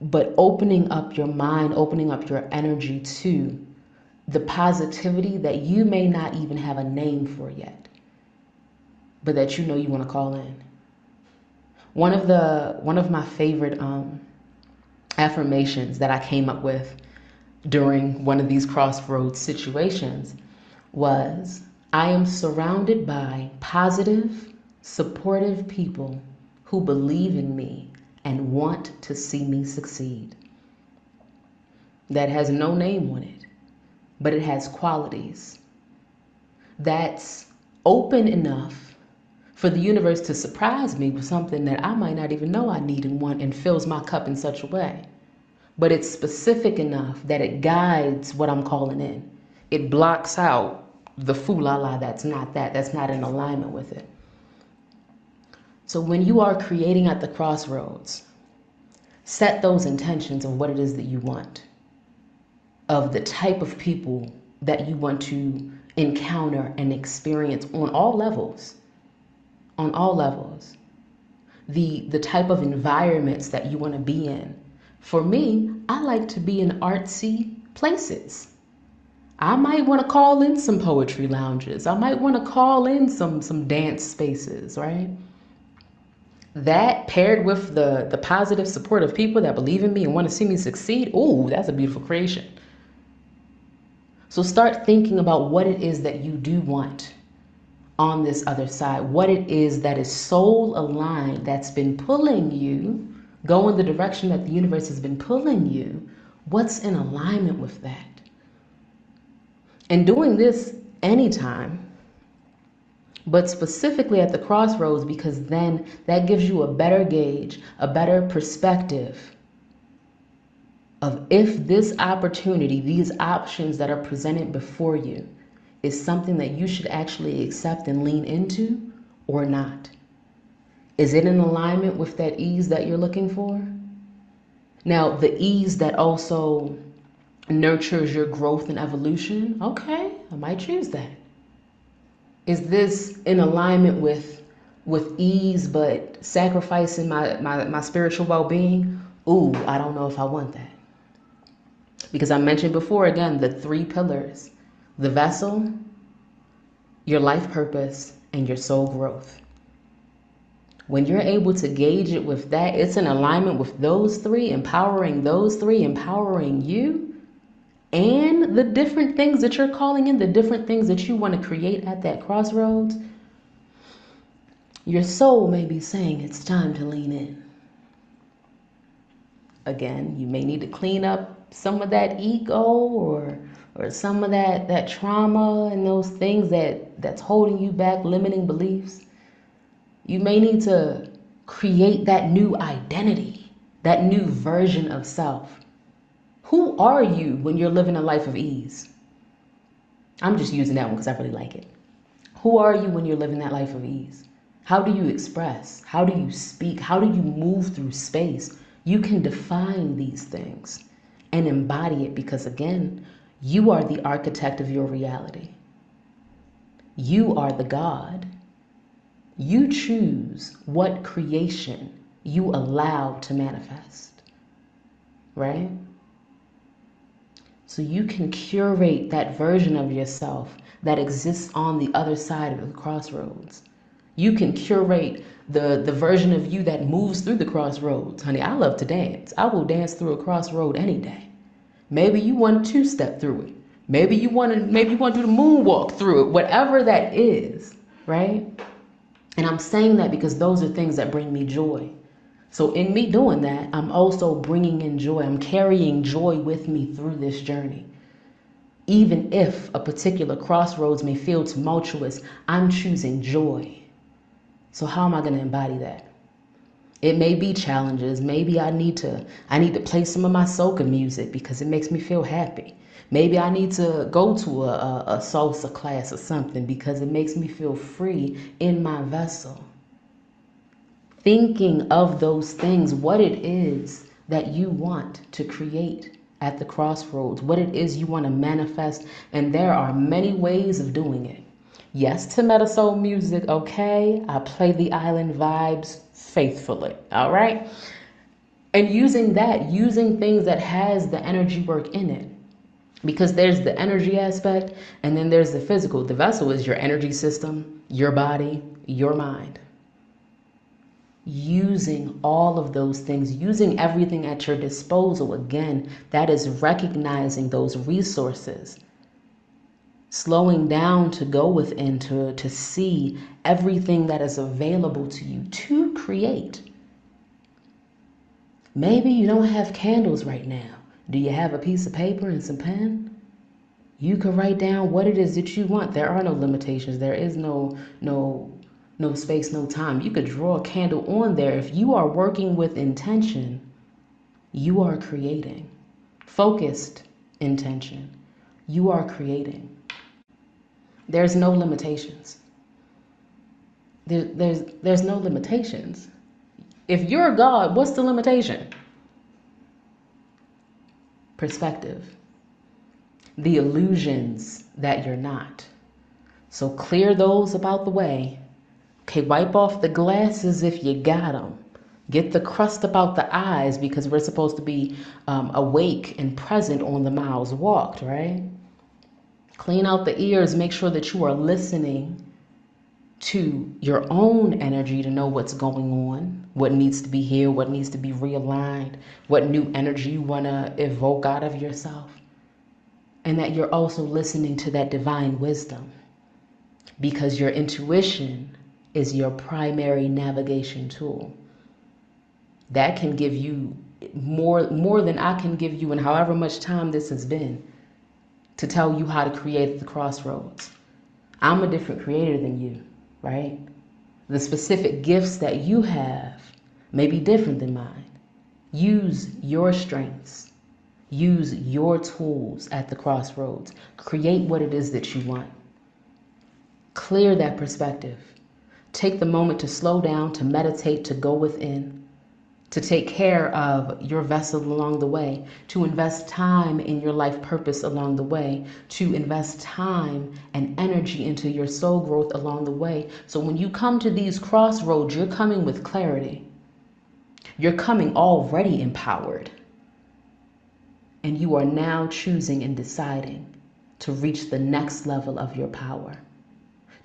But opening up your mind, opening up your energy to the positivity that you may not even have a name for yet, but that you know you want to call in. One of my favorite affirmations that I came up with during one of these crossroads situations was, I am surrounded by positive, supportive people who believe in me and want to see me succeed. That has no name on it, but it has qualities. That's open enough for the universe to surprise me with something that I might not even know I need and want, and fills my cup in such a way. But it's specific enough that it guides what I'm calling in. It blocks out the fool-la-la that's not in alignment with it. So when you are creating at the crossroads, set those intentions of what it is that you want, of the type of people that you want to encounter and experience on all levels, the type of environments that you want to be in. For me, I like to be in artsy places. I might want to call in some poetry lounges. I might want to call in some dance spaces, right? That paired with the positive, supportive people that believe in me and want to see me succeed, ooh, that's a beautiful creation. So start thinking about what it is that you do want on this other side, what it is that is soul aligned, that's been pulling you, go in the direction that the universe has been pulling you. What's in alignment with that? And doing this anytime, but specifically at the crossroads, because then that gives you a better gauge, a better perspective of if this opportunity, these options that are presented before you, is something that you should actually accept and lean into or not. Is it in alignment with that ease that you're looking for? Now, the ease that also nurtures your growth and evolution, okay, I might choose that. Is this in alignment with ease but sacrificing my spiritual well-being? Ooh, I don't know if I want that. Because I mentioned before, again, the 3 pillars: the vessel, your life purpose, and your soul growth. When you're able to gauge it with that, it's in alignment with those 3, empowering you, and the different things that you're calling in, the different things that you want to create at that crossroads, your soul may be saying it's time to lean in. Again, you may need to clean up some of that ego or some of that trauma and those things that's holding you back, limiting beliefs. You may need to create that new identity, that new version of self. Who are you when you're living a life of ease? I'm just using that one because I really like it. Who are you when you're living that life of ease? How do you express? How do you speak? How do you move through space? You can define these things and embody it because, again, you are the architect of your reality. You are the God. You choose what creation you allow to manifest. right? So you can curate that version of yourself that exists on the other side of the crossroads. You can curate the version of you that moves through the crossroads. Honey, I love to dance. I will dance through a crossroad any day. Maybe you want to two-step through it. Maybe you want to do the moonwalk through it. Whatever that is, right? And I'm saying that because those are things that bring me joy. So in me doing that, I'm also bringing in joy. I'm carrying joy with me through this journey. Even if a particular crossroads may feel tumultuous, I'm choosing joy. So how am I going to embody that? It may be challenges. Maybe I need to play some of my soca music because it makes me feel happy. Maybe I need to go to a salsa class or something because it makes me feel free in my vessel. Thinking of those things, what it is that you want to create at the crossroads, what it is you want to manifest, and there are many ways of doing it. Yes, to meta soul music, okay? I play the island vibes faithfully, all right? And using things that has the energy work in it. Because there's the energy aspect and then there's the physical. The vessel is your energy system, your body, your mind. Using all of those things, using everything at your disposal, again, that is recognizing those resources, slowing down to go within, to see everything that is available to you to create. Maybe you don't have candles right now. Do you have a piece of paper and some pen? You can write down what it is that you want. There are no limitations. There is no space, no time. You could draw a candle on there. If you are working with intention, you are creating. Focused intention, you are creating. There's no limitations. There's no limitations. If you're God, what's the limitation? Perspective. The illusions that you're not. So clear those about the way. Okay, wipe off the glasses if you got them. Get the crust about the eyes because we're supposed to be awake and present on the miles walked, right? Clean out the ears. Make sure that you are listening to your own energy to know what's going on, what needs to be healed, what needs to be realigned, what new energy you want to evoke out of yourself. And that you're also listening to that divine wisdom because your intuition is your primary navigation tool. That can give you more than I can give you in however much time this has been to tell you how to create the crossroads. I'm a different creator than you, right? The specific gifts that you have may be different than mine. Use your strengths. Use your tools at the crossroads. Create what it is that you want. Clear that perspective. Take the moment to slow down, to meditate, to go within, to take care of your vessel along the way, to invest time in your life purpose along the way, to invest time and energy into your soul growth along the way. So when you come to these crossroads, you're coming with clarity. You're coming already empowered. And you are now choosing and deciding to reach the next level of your power,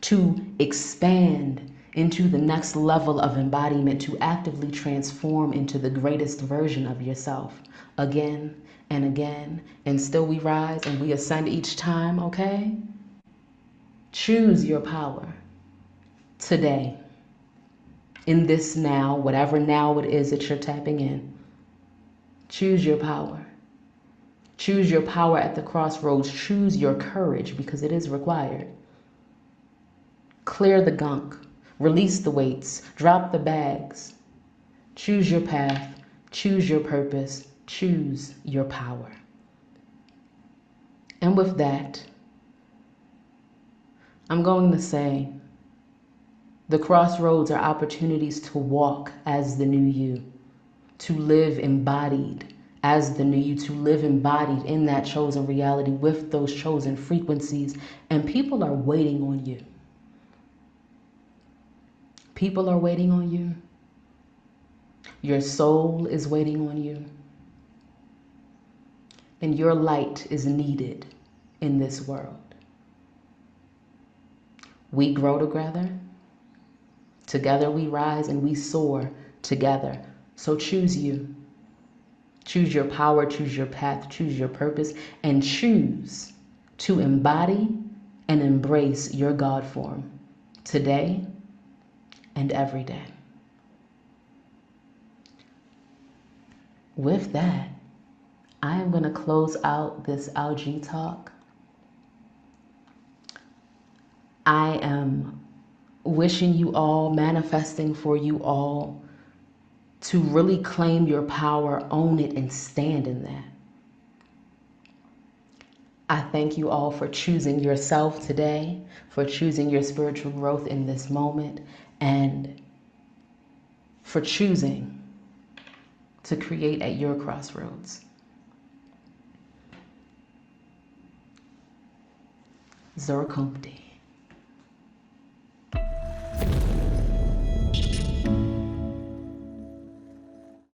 to expand into the next level of embodiment, to actively transform into the greatest version of yourself again and again. And still we rise and we ascend each time, okay? Choose your power today, in this now, whatever now it is that you're tapping in. Choose your power. Choose your power at the crossroads. Choose your courage because it is required. Clear the gunk. Release the weights. Drop the bags. Choose your path. Choose your purpose. Choose your power. And with that, I'm going to say the crossroads are opportunities to walk as the new you, to live embodied as the new you, to live embodied in that chosen reality with those chosen frequencies. And people are waiting on you. People are waiting on you. Your soul is waiting on you. and your light is needed in this world. We grow together. Together we rise and we soar together. So choose you. Choose your power, choose your path, choose your purpose, and choose to embody and embrace your God form today and every day. With that, I am going to close out this algae talk. I am wishing you all, manifesting for you all to really claim your power, own it, and stand in that. I thank you all for choosing yourself today, for choosing your spiritual growth in this moment, and for choosing to create at your crossroads. Zora Kumpti.